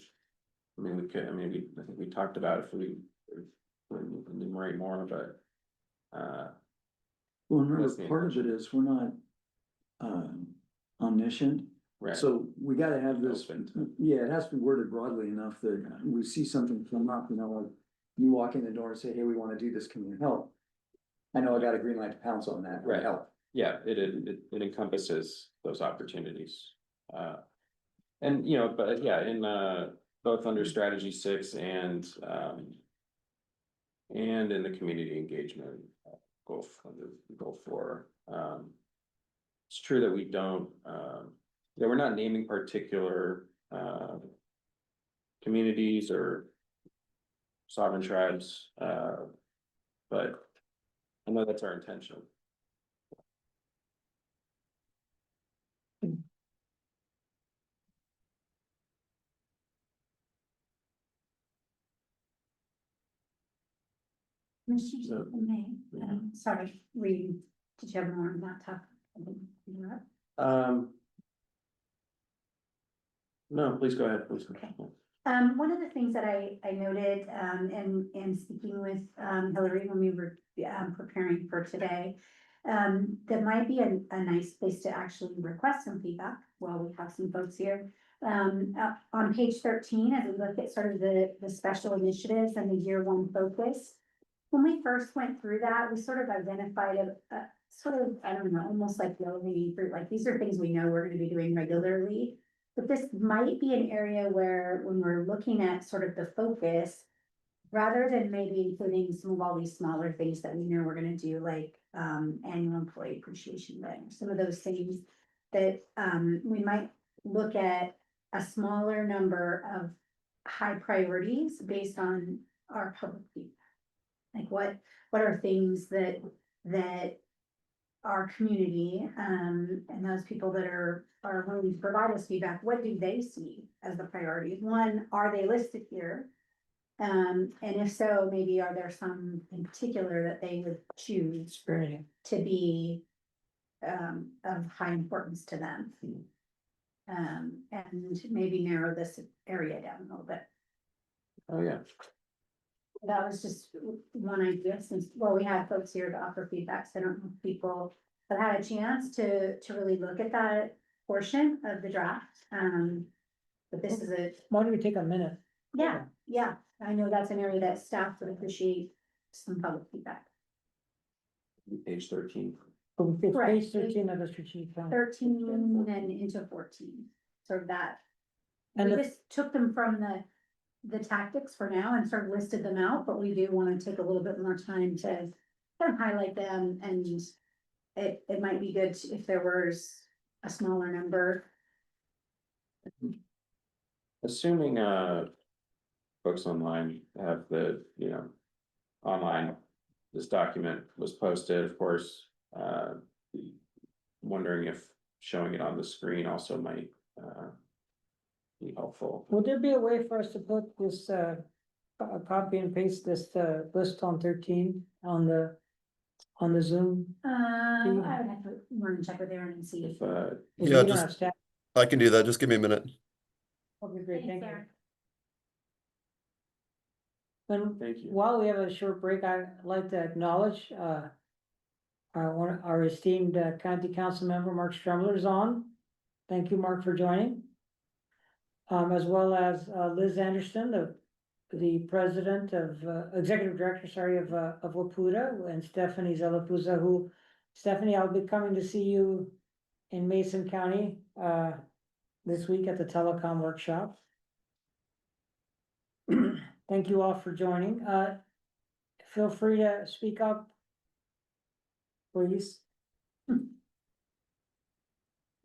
I mean, I think we talked about if we enumerate more, but. Well, remember, Listening. part of it is we're not omniscient, Right. so we gotta have this, Open. yeah, it has to be worded broadly enough that we see something come up, like you walk in the door and say, hey, we wanna do this, can you help? I know I got a green light to pounce on that, Right. help. Yeah, it encompasses those opportunities. And but yeah, in both under strategy 6 and in the community engagement under goal 4. It's true that we don't, we're not naming particular communities or sovereign tribes, but I know that's our intention. Commissioner, if I may, sorry, Reed, did you have more on that topic? I didn't interrupt. No, please go ahead, please. Okay. One of the things that I noted, and speaking with, Hillary when we were, preparing for today, that might be a nice place to actually request some feedback while we have some folks here. On page 13, as we look at sort of the special initiatives and the year 1 focus, when we first went through that, we sort of identified a sort of, I don't know, almost like low hanging fruit, like these are things we know we're gonna be doing regularly. But this might be an area where, when we're looking at sort of the focus, rather than maybe including some of all these smaller things that we know we're gonna do, like annual employee appreciation day, some of those things that we might look at a smaller number of high priorities based on our public feedback. Like what are things that our community, and those people that are willing to provide us feedback, what do they see as the priorities? One, are they listed here? And if so, maybe are there some in particular that they would choose to be of high importance to them? And maybe narrow this area down a little bit. Oh, yeah. That was just one idea, since, well, we had folks here to offer feedback, so I don't know if people have had a chance to really look at that portion of the draft. But this is Why don't we take a minute? yeah, I know that's an area that staff would appreciate some public feedback. Page 13. It's Right. page 13 of the strategic plan. 13 and into 14, sort of that. And We the- just took them from the tactics for now and sort of listed them out, but we do want to take a little bit more time to kind of highlight them, and it might be good if there was a smaller number. Assuming folks online have the, online, this document was posted, of course, wondering if showing it on the screen also might be helpful. Would there be a way for us to put this, copy and paste this, list on 13 on the Zoom? I would have to run and check with Aaron and see. If If Yeah, you don't just- have staff, I can do that. Just give me a minute. that'd be great, thank Thanks, you. Aaron. And thank you. while we have a short break, I'd like to acknowledge, our esteemed county council member, Mark Strumler, is on. Thank you, Mark, for joining. As well as Liz Anderson, the president of, executive director, sorry, of WAPUDA, and Stephanie Zalapuza, who, Stephanie, I'll be coming to see you in Mason County, this week at the telecom workshop. Thank you all for joining. Feel free to speak up, please.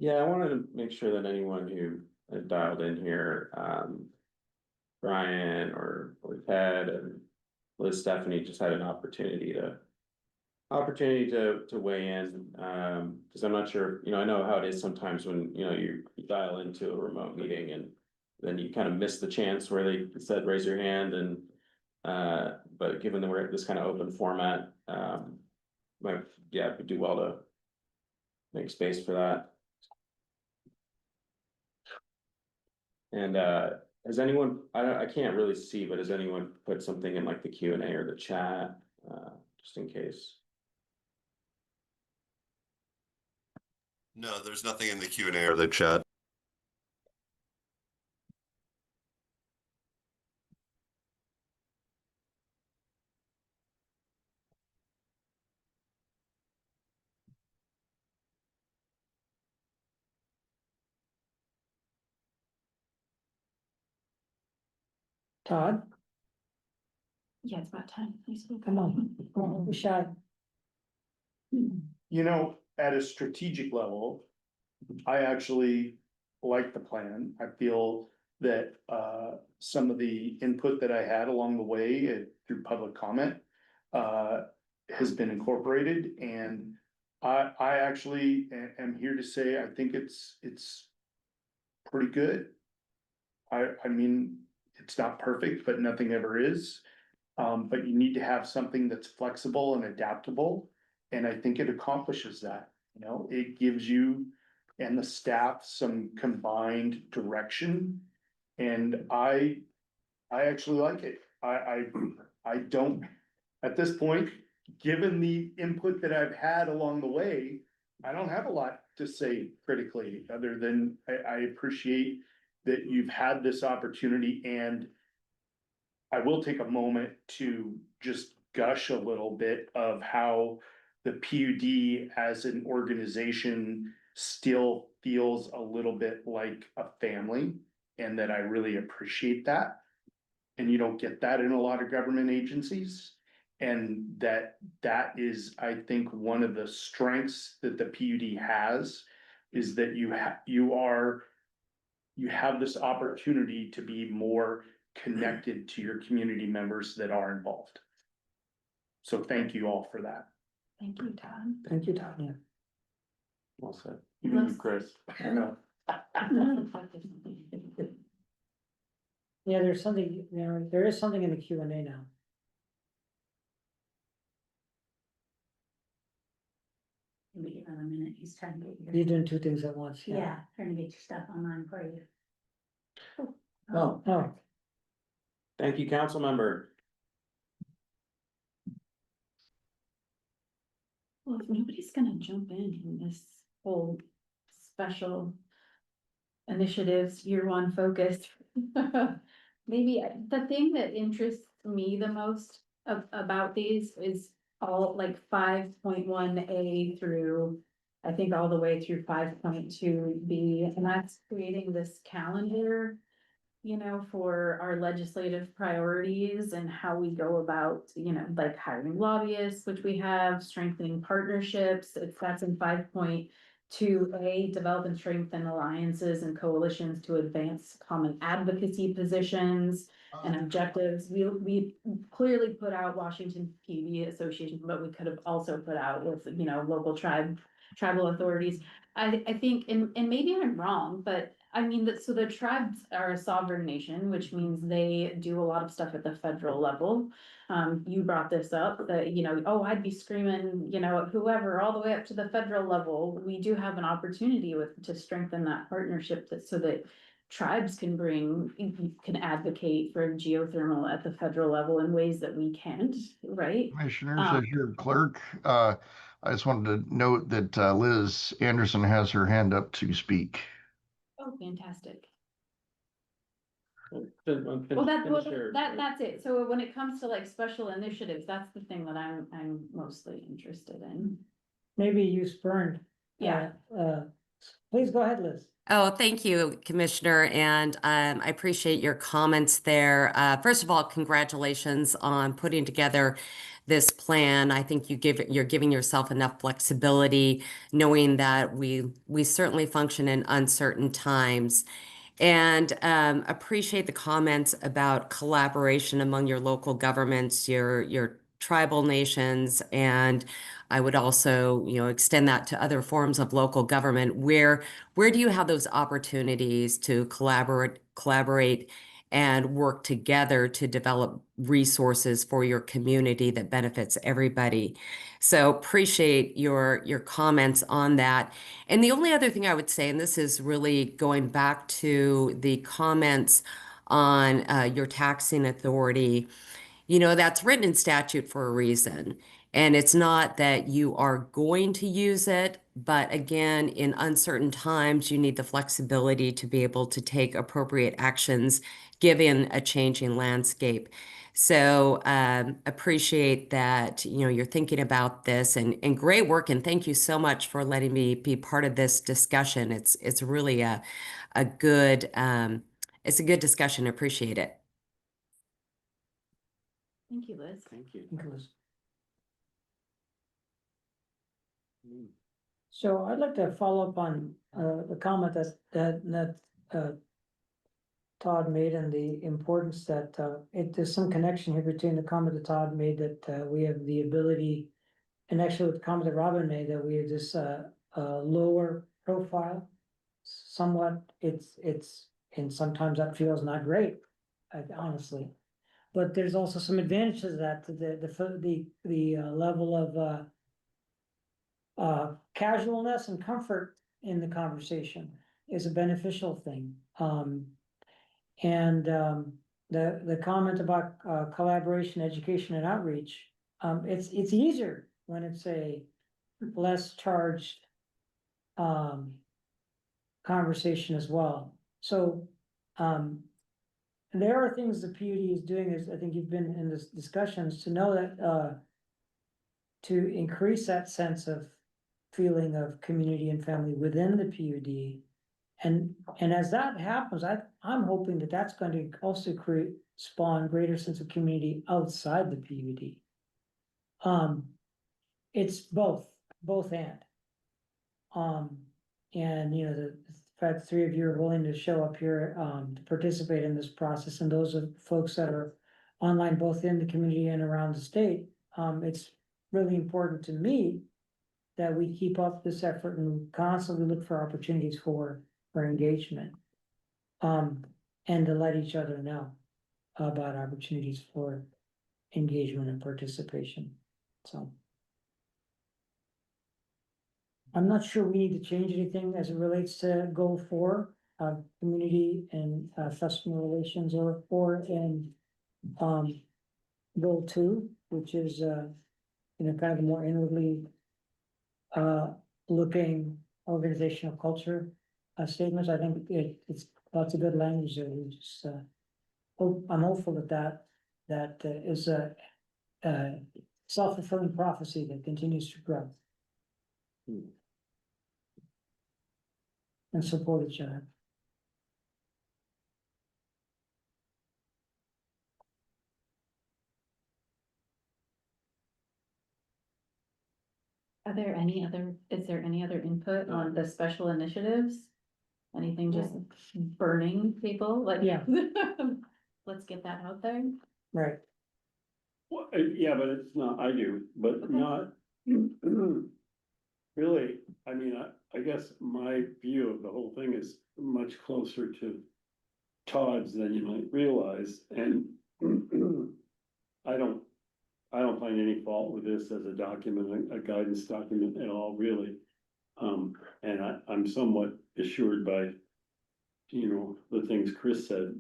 Yeah, I wanted to make sure that anyone who had dialed in here, Brian or Ted and Liz, Stephanie, just had an opportunity to weigh in, because I'm not sure, I know how it is sometimes when, you dial into a remote meeting and then you kind of miss the chance where they said, raise your hand, and, but given that we're at this kind of open format, we do well to make space for that. And, has anyone, I can't really see, but has anyone put something in like the Q&A or the chat, just in case? No, there's nothing in the Q&A or the chat. Todd, Yeah, it's about time. Please come on, don't be shy. At a strategic level, I actually like the plan. I feel that some of the input that I had along the way through public comment has been incorporated, and I actually am here to say I think it's pretty good. I mean, it's not perfect, but nothing ever is. But you need to have something that's flexible and adaptable, and I think it accomplishes that. It gives you and the staff some combined direction, and I actually like it. I don't, at this point, given the input that I've had along the way, I don't have a lot to say critically, other than I appreciate that you've had this opportunity, and I will take a moment to just gush a little bit of how the PUD as an organization still feels a little bit like a family, and that I really appreciate that. And you don't get that in a lot of government agencies. And that is, I think, one of the strengths that the PUD has, is that you have this opportunity to be more connected to your community members that are involved. So thank you all for that. Thank you, Todd. Thank you, Todd, yeah. Well said. Even you, Chris. Yeah, there's something, there is something in the Q&A now. Give me another minute, he's trying to get You're your, doing two things at once, yeah. yeah, trying to get your stuff online for you. Oh, Thank you, council member. Well, if nobody's gonna jump in this whole special initiatives, year one focus. Maybe the thing that interests me the most about these is all like 5.1A through, I think all the way through 5.2B, and that's creating this calendar, for our legislative priorities and how we go about, like hiring lobbyists, which we have, strengthening partnerships. That's in 5.2A, develop and strengthen alliances and coalitions to advance common advocacy positions and objectives. We clearly put out Washington PUD Association, but we could have also put out with, local tribal authorities. I think, and maybe I'm wrong, but I mean, so the tribes are a sovereign nation, which means they do a lot of stuff at the federal level. You brought this up that, I'd be screaming, at whoever, all the way up to the federal level. We do have an opportunity to strengthen that partnership so that tribes can advocate for geothermal at the federal level in ways that we can't, right? Commissioners, as your clerk, I just wanted to note that Liz Anderson has her hand up to speak. Oh, fantastic. Well, Well, that's it. So when it comes to like special initiatives, that's the thing that I'm mostly interested in. Maybe you spurned. Yeah. Please go ahead, Liz. Oh, thank you, Commissioner, and I appreciate your comments there. First of all, congratulations on putting together this plan. I think you're giving yourself enough flexibility, knowing that we certainly function in uncertain times. And appreciate the comments about collaboration among your local governments, your tribal nations, and I would also, extend that to other forms of local government. Where do you have those opportunities to collaborate and work together to develop resources for your community that benefits everybody? So appreciate your comments on that. And the only other thing I would say, and this is really going back to the comments on your taxing authority, that's written in statute for a reason. And it's not that you are going to use it, but again, in uncertain times, you need the flexibility to be able to take appropriate actions given a changing landscape. So appreciate that, you're thinking about this and great work. And thank you so much for letting me be part of this discussion. It's really a good, it's a good discussion. Appreciate it. Thank you, Liz. Thank you. Thank you, Liz. So I'd like to follow up on the comment that Todd made and the importance that there's some connection here between the comment that Todd made that we have the ability, and actually with the comment that Robin made, that we have this lower profile. Somewhat, it's and sometimes that feels not great, honestly. But there's also some advantages that the level of casualness and comfort in the conversation is a beneficial thing. The comment about collaboration, education, and outreach, it's easier when it's a less charged conversation as well. So there are things the PUD is doing, as I think you've been in this discussions, to know that to increase that sense of feeling of community and family within the PUD. And as that happens, I'm hoping that that's going to also spawn greater sense of community outside the PUD. It's both and. And the fact three of you are willing to show up here to participate in this process, and those are folks that are online both in the community and around the state. It's really important to me that we keep up this effort and constantly look for opportunities for engagement. And to let each other know about opportunities for engagement and participation. So I'm not sure we need to change anything as it relates to goal 4, community and customer relations, or in goal 2, which is kind of a more inwardly looking organizational culture statements. I think it's lots of good language there. We just I'm hopeful that is a self-fulfilling prophecy that continues to grow. And support each other. Is there any other input on the special initiatives? Anything just burning people, like? Yeah. Let's get that out there. Right. Well, yeah, but it's not, I do, but Okay. not. Really, I mean, I guess my view of the whole thing is much closer to Todd's than you might realize, and I don't find any fault with this as a document, a guidance document at all, really. And I'm somewhat assured by, the things Chris said.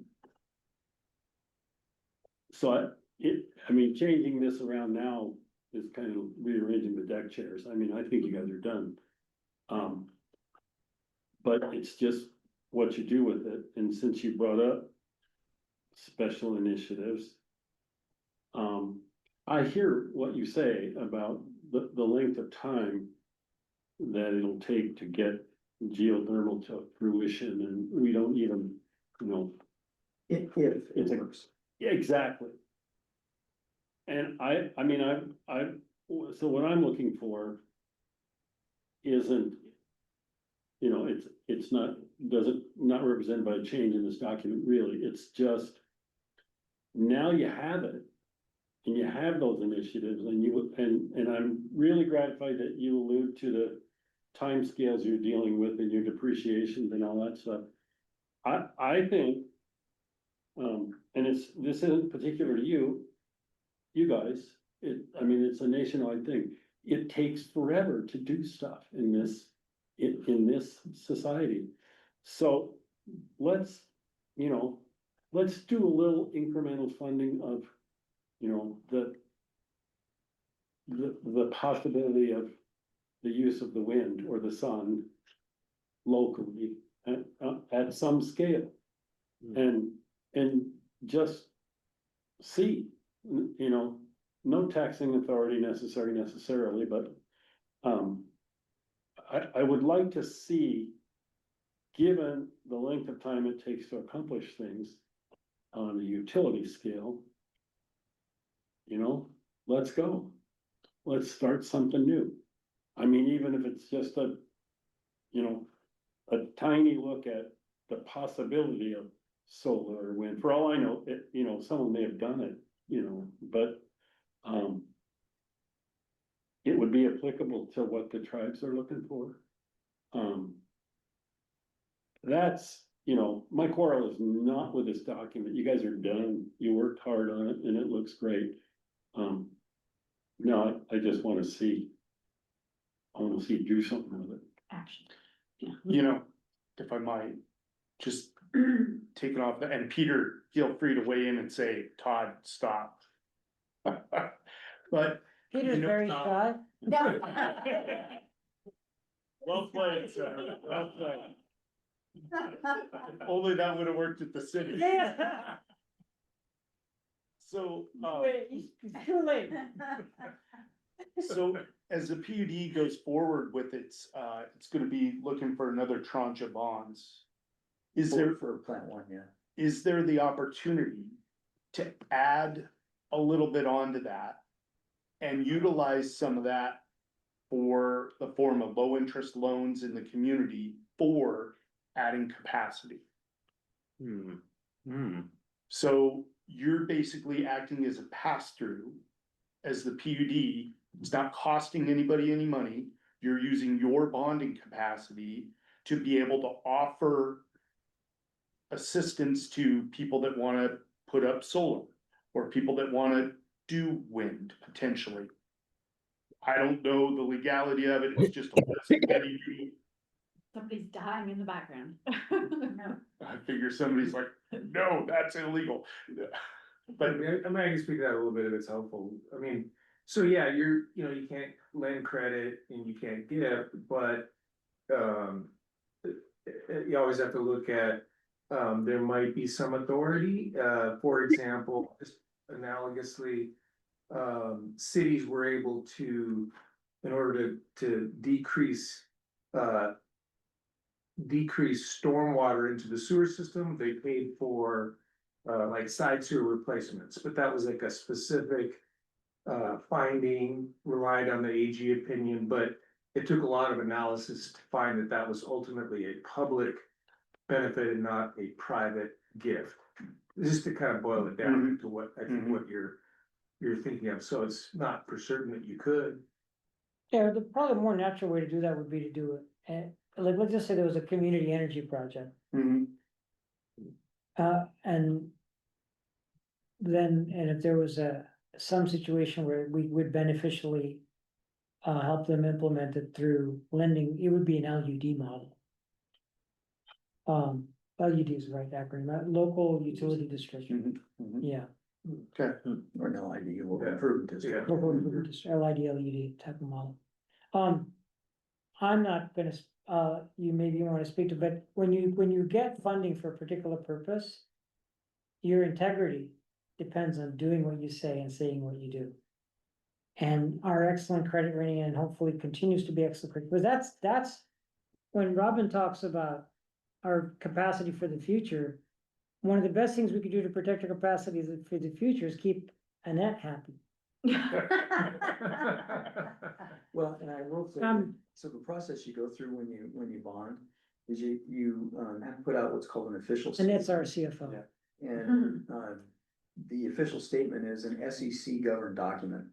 So changing this around now is kind of rearranging the deck chairs. I mean, I think you guys are done. But it's just what you do with it, and since you brought up special initiatives. I hear what you say about the length of time that it'll take to get geothermal to fruition, and we don't even, you know. If It's it a- works. Yeah, exactly. And I mean, so what I'm looking for isn't, you know, it's not, not represented by a change in this document, really. It's just, now you have it, and you have those initiatives, and I'm really gratified that you allude to the timescales you're dealing with and your depreciations and all that stuff. I think, and this isn't particular to you guys, I mean, it's a nationwide thing. It takes forever to do stuff in this society. So let's do a little incremental funding of, the possibility of the use of the wind or the sun locally at some scale. And just see, no taxing authority necessarily, but I would like to see, given the length of time it takes to accomplish things on a utility scale, let's go. Let's start something new. I mean, even if it's just a tiny look at the possibility of solar or wind. For all I know, someone may have done it, but it would be applicable to what the tribes are looking for. That's, my quarrel is not with this document. You guys are done. You worked hard on it and it looks great. No, I just want to see, you do something with it. Action. If I might, just take it off, and Peter, feel free to weigh in and say, Todd, stop. But. Peter's very shy. Well played, sir, well played. Only that would have worked at the city. So, It's too late. so as the PUD goes forward with it's gonna be looking for another tranche of bonds. Is there, For plant one, yeah. is there the opportunity to add a little bit onto that? And utilize some of that for the form of low interest loans in the community for adding capacity? So you're basically acting as a pass-through as the PUD. It's not costing anybody any money. You're using your bonding capacity to be able to offer assistance to people that wanna put up solar or people that wanna do wind potentially. I don't know the legality of it. It's just a list that you do. Somebody's dying in the background. I figure somebody's like, no, that's illegal. But I might can speak to that a little bit if it's helpful. I mean, so yeah, you can't lend credit and you can't give, but you always have to look at, there might be some authority, for example, just analogously, cities were able to, in order to decrease stormwater into the sewer system, they paid for like side sewer replacements, but that was like a specific finding, relied on the AG opinion, but it took a lot of analysis to find that that was ultimately a public benefit and not a private gift. Just to kind of boil it down to what I think what you're thinking of, so it's not for certain that you could. Yeah, the probably more natural way to do that would be to do it, and like, let's just say there was a community energy project. And then, and if there was some situation where we would beneficially help them implement it through lending, it would be an LUD model. LUD is the right acronym, local utility district, yeah. Okay. Or no idea, what Yeah. improvement district. Yeah. LID type of model. I'm not gonna, you maybe wanna speak to, but when you get funding for a particular purpose, your integrity depends on doing what you say and saying what you do. And our excellent credit rating and hopefully continues to be excellent, because that's when Robin talks about our capacity for the future. One of the best things we could do to protect our capacity for the future is keep Annette happy. Well, and I will say, so the process you go through when you bond is you have to put out what's called an official. Annette's our statement. CFO. And the official statement is an SEC governed document.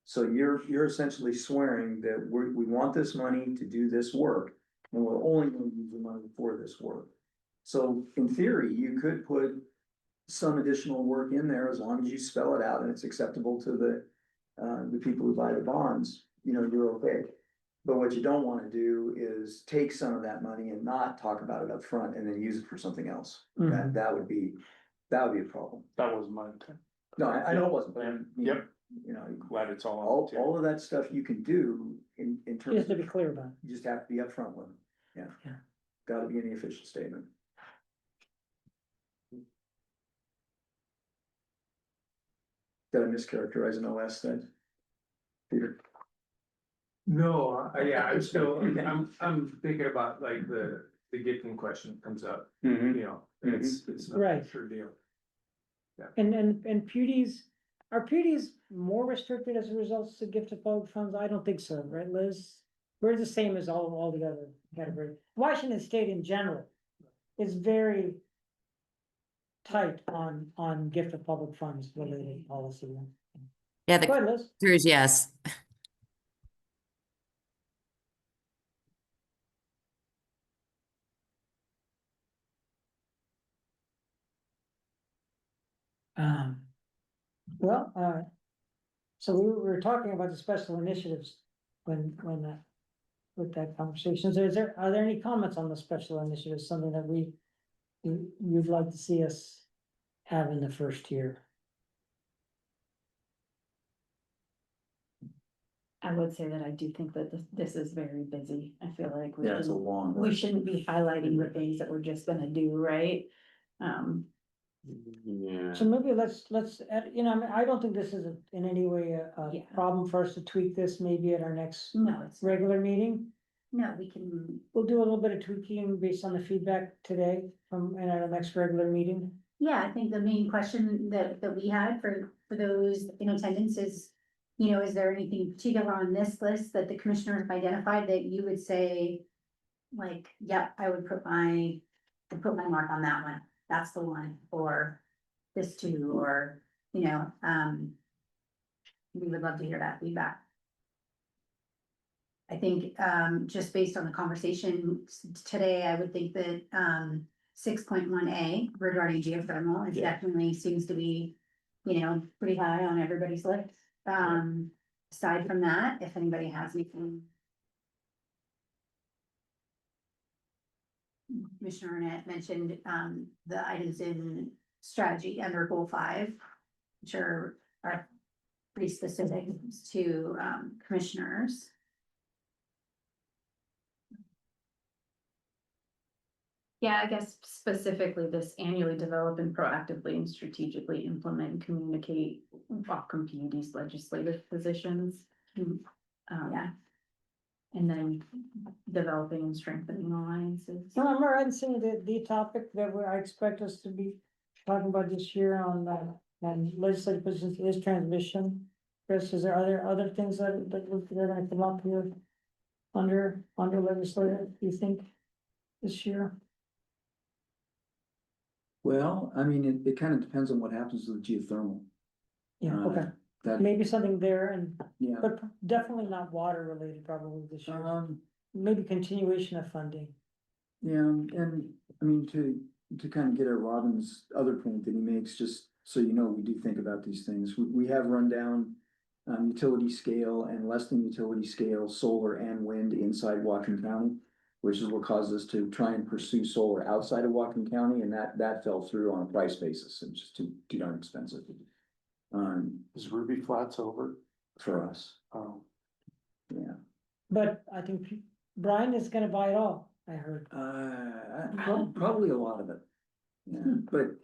So you're essentially swearing that we want this money to do this work, and we're only gonna use the money for this work. So in theory, you could put some additional work in there as long as you spell it out and it's acceptable to the people who buy the bonds, you know, you're okay. But what you don't wanna do is take some of that money and not talk about it up front and then use it for something else. Mhm. That would be a problem. That was my intent. No, I know it wasn't, but Yep. you know, Glad it's all. on the table. all of that stuff you can do in terms Just to of, be clear about it. you just have to be upfront with them, yeah. Yeah. Gotta be in the official statement. Did I mischaracterize an OS then? Peter? No, yeah, I'm still, I'm thinking about like the gifting question comes up, Mhm. you know, it's not Right. a sure deal. And PUDs, are PUDs more restricted as a result of gift of public funds? I don't think so, right, Liz? We're the same as all the other categories. Washington State in general is very tight on gift of public funds related policy. Yeah, the Go ahead, Liz. answer is yes. Well, so we were talking about the special initiatives when with that conversation. So are there any comments on the special initiatives, something that you'd like to see us have in the first year? I would say that I do think that this is very busy. I feel like Yeah, it's a long. we shouldn't be highlighting the things that we're just gonna do, right? Yeah. So maybe let's, you know, I mean, I don't think this is in any way a Yeah. problem for us to tweak this maybe at our next No, it's, regular meeting. no, we can, We'll do a little bit of tweaking based on the feedback today and at our next regular meeting. yeah, I think the main question that we had for those in attendance is, you know, is there anything particular on this list that the commissioners have identified that you would say, like, yep, I would put my mark on that one, that's the one, or this too, or, you know, we would love to hear that feedback. I think, just based on the conversation today, I would think that, 6.1A regarding geothermal is Yeah. definitely seems to be, you know, pretty high on everybody's list. Aside from that, if anybody has anything. Commissioner Arnett mentioned, the items in strategy under goal 5, which are pretty specific to, commissioners. Yeah, I guess specifically this annually develop and proactively and strategically implement and communicate Wacom PUD's legislative positions. Yeah. And then developing and strengthening alliances. So I'm right in saying that the topic that I expect us to be talking about this year on and legislative positions is transmission. Chris, are there other things that they're gonna come up here under legislative, you think, this year? Well, I mean, it kind of depends on what happens with geothermal. Yeah, okay, That, maybe something there and, yeah. but definitely not water related probably this year. Maybe continuation of funding. Yeah, and I mean, to kind of get at Robin's other point that he makes, just so you know, we do think about these things. We have run down utility scale and less than utility scale solar and wind inside Whatcom County, which is what caused us to try and pursue solar outside of Whatcom County, and that fell through on a price basis. It's just too darn expensive. Is Ruby Flats over? for us, Oh, yeah. But I think Brian is gonna buy it all, I heard. Probably a lot of it. Yeah, but,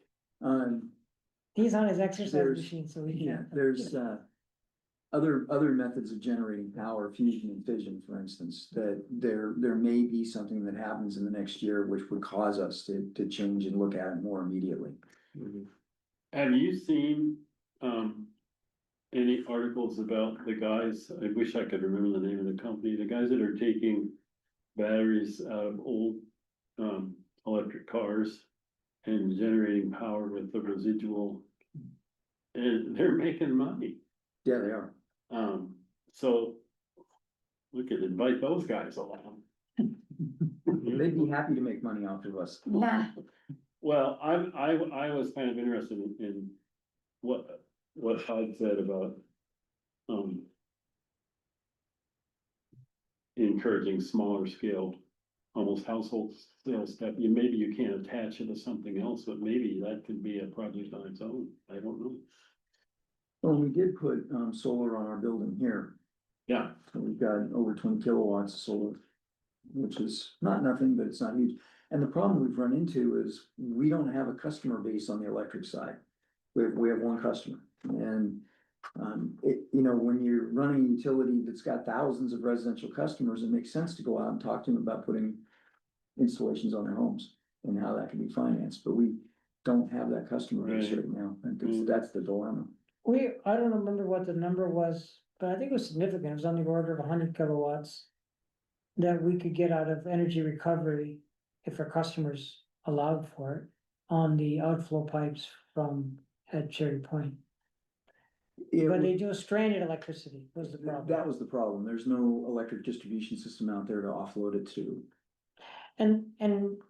He's on his exercise There's- machine, so he yeah, can't. there's, other methods of generating power, fusion and fission, for instance, that there may be something that happens in the next year which would cause us to change and look at it more immediately. Have you seen, any articles about the guys, I wish I could remember the name of the company, the guys that are taking batteries out of old, electric cars and generating power with the residual, and they're making money. Yeah, they are. So we could invite those guys along. They'd be happy to make money off of us. Yeah, Well, I was kind of interested in what Todd said about, encouraging smaller scale, almost household scale stuff. Maybe you can't attach it to something else, but maybe that could be a project on its own. I don't know. Well, we did put, solar on our building here. Yeah, So we've got over 20 kilowatts of solar, which is not nothing, but it's not huge. And the problem we've run into is we don't have a customer base on the electric side. We have one customer, and when you're running a utility that's got thousands of residential customers, it makes sense to go out and talk to them about putting installations on their homes and how that can be financed, but we don't have that customer base Right. right now, and Mm. that's the dilemma. I don't remember what the number was, but I think it was significant, it was on the order of 100 kilowatts. That we could get out of energy recovery if our customers allowed for it on the outflow pipes from at Cherry Point. But they do stranded electricity was the problem. That was the problem. There's no electric distribution system out there to offload it to. And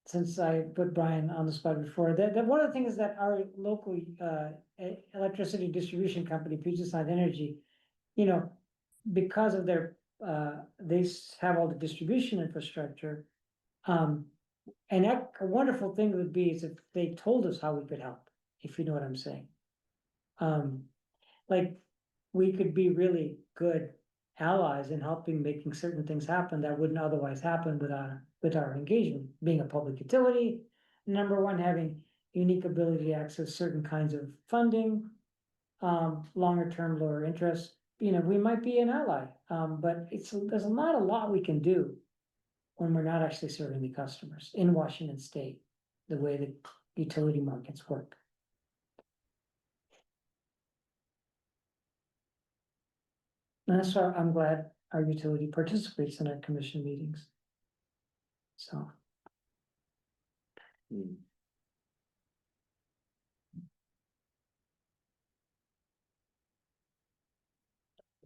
since I put Brian on the spot before, that one of the things that our local electricity distribution company, Puget Sound Energy, because of their they have all the distribution infrastructure. And that, a wonderful thing would be is if they told us how we could help, if you know what I'm saying. Like, we could be really good allies in helping making certain things happen that wouldn't otherwise happen with our engagement, being a public utility. Number one, having unique ability to access certain kinds of funding, longer term, lower interest, we might be an ally, but there's not a lot we can do when we're not actually serving the customers in Washington State, the way the utility markets work. And that's why I'm glad our utility participates in our commission meetings. So.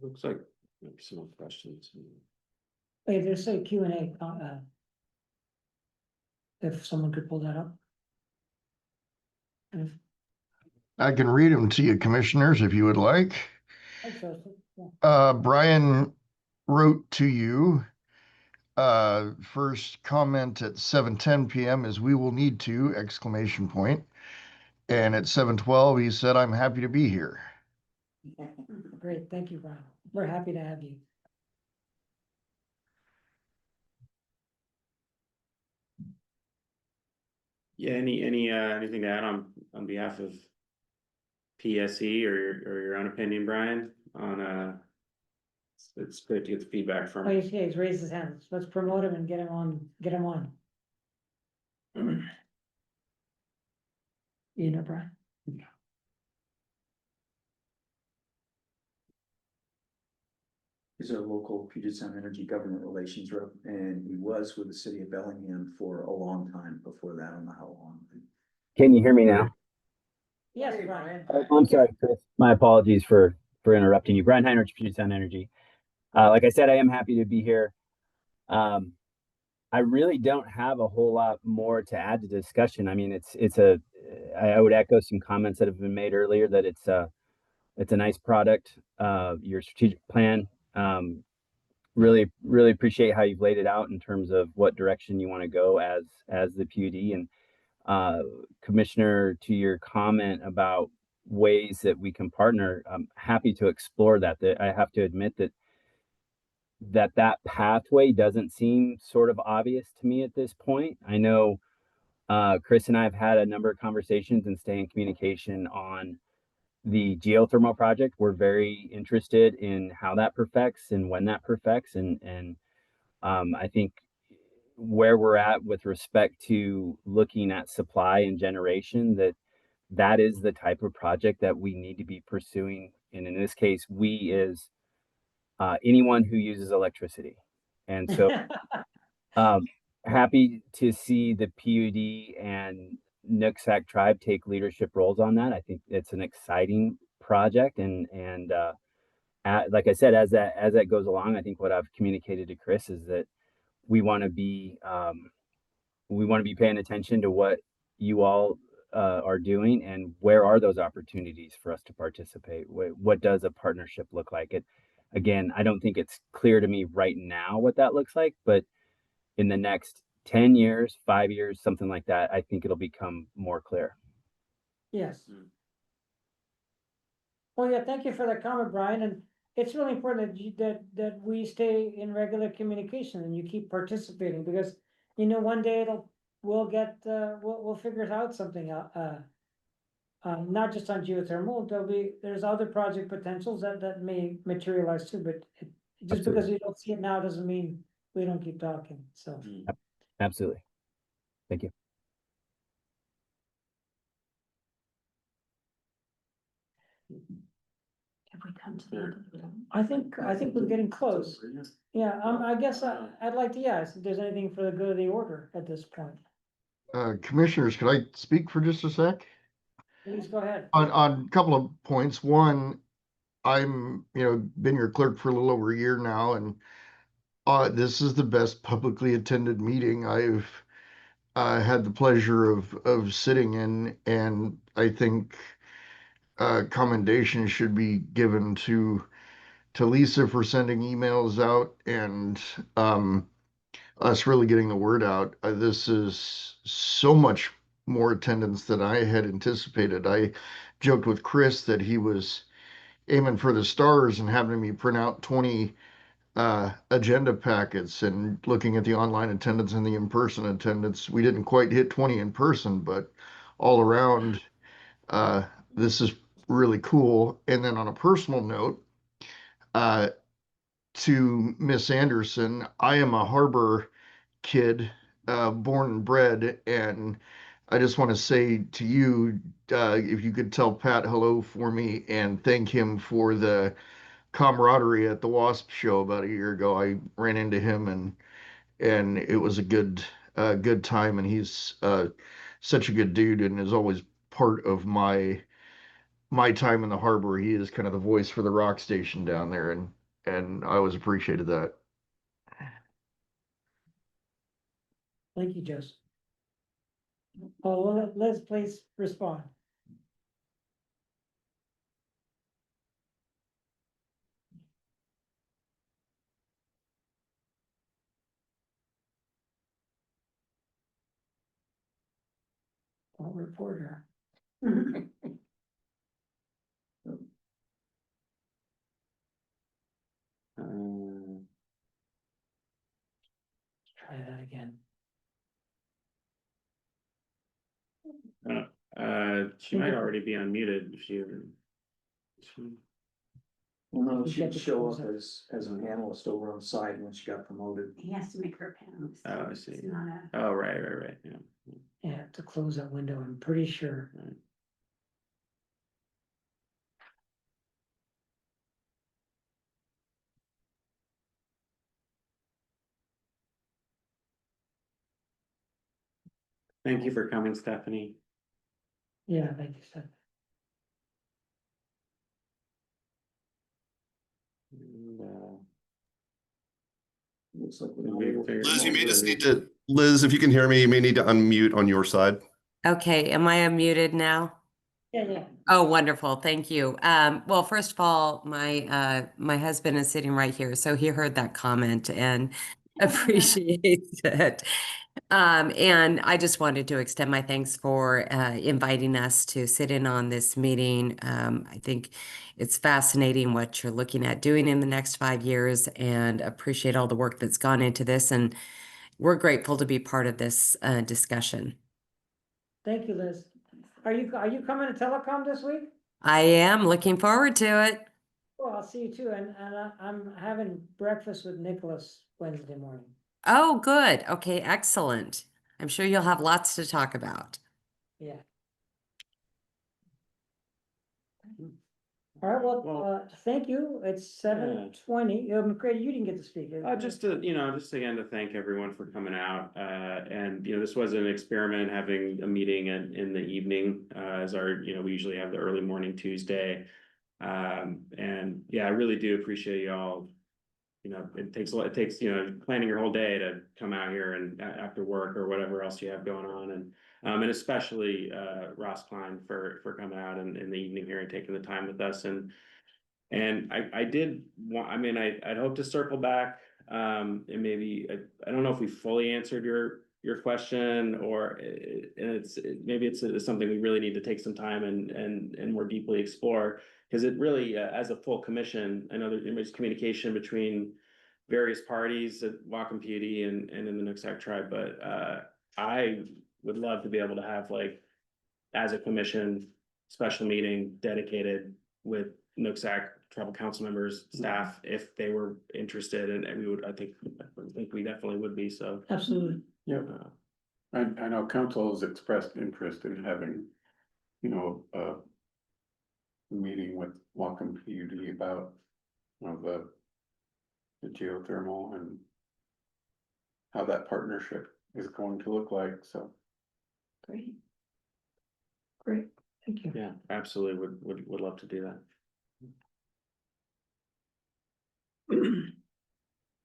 Looks like maybe some more questions. Hey, there's a Q&A, if someone could pull that up. I can read them to you, commissioners, if you would like. Yeah. Brian wrote to you. First comment at 7:10 p.m. is "we will need to!" exclamation point. And at 7:12, he said, "I'm happy to be here." Great, thank you, Brian. We're happy to have you. Yeah, anything to add on behalf of PSE or your own opinion, Brian, on it's great to get the feedback from. Oh, he's raised his hand. Let's promote him and get him on. Brian. He's our local Puget Sound Energy Government Relations rep, and he was with the city of Bellingham for a long time before that. I don't know how long. Can you hear me now? Yes, Brian. Oh, I'm sorry, Chris. My apologies for interrupting you. Brian Heinrich, Puget Sound Energy. Like I said, I am happy to be here. I really don't have a whole lot more to add to the discussion. I mean, I would echo some comments that have been made earlier that it's a nice product. Your strategic plan, really appreciate how you've laid it out in terms of what direction you want to go as the PUD. And Commissioner, to your comment about ways that we can partner, I'm happy to explore that. That I have to admit that pathway doesn't seem sort of obvious to me at this point. I know Chris and I have had a number of conversations and stay in communication on the geothermal project. We're very interested in how that perfects and when that perfects, and I think where we're at with respect to looking at supply and generation, that is the type of project that we need to be pursuing. And in this case, we is anyone who uses electricity. And so happy to see the PUD and Nooksack tribe take leadership roles on that. I think it's an exciting project, and like I said, as that goes along, I think what I've communicated to Chris is that we want to be paying attention to what you all are doing, and where are those opportunities for us to participate. What does a partnership look like? Again, I don't think it's clear to me right now what that looks like, but in the next 10 years, 5 years, something like that, I think it'll become more clear. Yes. Well, yeah, thank you for that comment, Brian, and it's really important that we stay in regular communication and you keep participating, because, one day we'll figure out something out, not just on geothermal, there's other project potentials that may materialize too, but just because Absolutely. we don't see it now doesn't mean we don't keep talking, so. Absolutely. Thank you. Have we come to the end of the? I think we're getting close. Yeah, I guess I'd like to, if there's anything for the good of the order at this point, Commissioners, could I speak for just a sec? please go ahead. On a couple of points. One, I'm, been your clerk for a little over a year now, and this is the best publicly attended meeting I've had the pleasure of sitting in, and I think commendation should be given to Lisa for sending emails out, and us really getting the word out. This is so much more attendance than I had anticipated. I joked with Chris that he was aiming for the stars and having me print out 20 agenda packets, and looking at the online attendance and the in-person attendance. We didn't quite hit 20 in person, but all around, this is really cool. And then on a personal note, uh, to Miss Anderson, I am a Harbor kid, born and bred, and I just want to say to you, if you could tell Pat hello for me and thank him for the camaraderie at the WASP show about a year ago. I ran into him, and it was a good time, and he's such a good dude, and is always part of my time in the harbor. He is kind of the voice for the rock station down there, and I always appreciated that. Thank you, Joseph. Oh, well, let's please respond. Reporter. Try that again. She might already be unmuted if Well, no, she'd show up as an analyst over on the side when she got promoted. He has to make her panelist. Oh, I see. It's not a. Oh, right, yeah. Yeah, to close that window, I'm pretty sure. Thank you for coming, Stephanie. Yeah, thank you, Seth. And, Looks like Liz, you may just need to, Liz, if you can hear me, you may need to unmute on your side. Okay, am I unmuted now? Yeah. Oh, wonderful. Thank you. Well, first of all, my husband is sitting right here, so he heard that comment, and Appreciates it. And I just wanted to extend my thanks for inviting us to sit in on this meeting. I think it's fascinating what you're looking at doing in the next 5 years, and appreciate all the work that's gone into this. And we're grateful to be part of this discussion. Thank you, Liz. Are you coming to telecom this week? I am looking forward to it. Well, I'll see you too, and I'm having breakfast with Nicholas Wednesday morning. Oh, good. Okay, excellent. I'm sure you'll have lots to talk about. Yeah. All right, well, Well- thank you. It's 7:20. McCready, you didn't get to speak. Just to, just again to thank everyone for coming out, and, this was an experiment, having a meeting in the evening, as our, we usually have the early morning Tuesday. And yeah, I really do appreciate y'all. It takes planning your whole day to come out here and after work or whatever else you have going on, and especially Ross Klein for coming out in the evening here and taking the time with us. And I did want, I'd hope to circle back, and maybe, I don't know if we fully answered your question, or maybe it's something we really need to take some time and more deeply explore. Because it really, as a full commission, I know there's communication between various parties at Whatcom PUD and in the Nooksack tribe, but I would love to be able to have, like, as a commission, special meeting dedicated with Nooksack tribal council members, staff, if they were interested, and we would, I think we definitely would be, so. Absolutely. Yeah. I know council has expressed interest in having, a meeting with Whatcom PUD about, the geothermal and how that partnership is going to look like, so. Great. Great, thank you. Yeah, absolutely, would love to do that.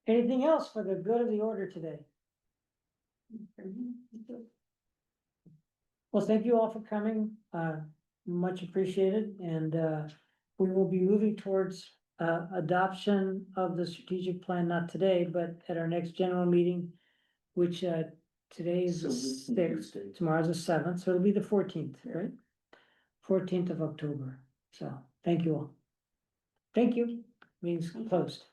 Anything else for the good of the order today? Well, thank you all for coming, much appreciated, and we will be moving towards adoption of the strategic plan, not today, but at our next general meeting, which today is the So 6th, Tuesday. tomorrow's the 7th, so it'll be the 14th, right? 14th of October, so thank you all. Thank you, means closed.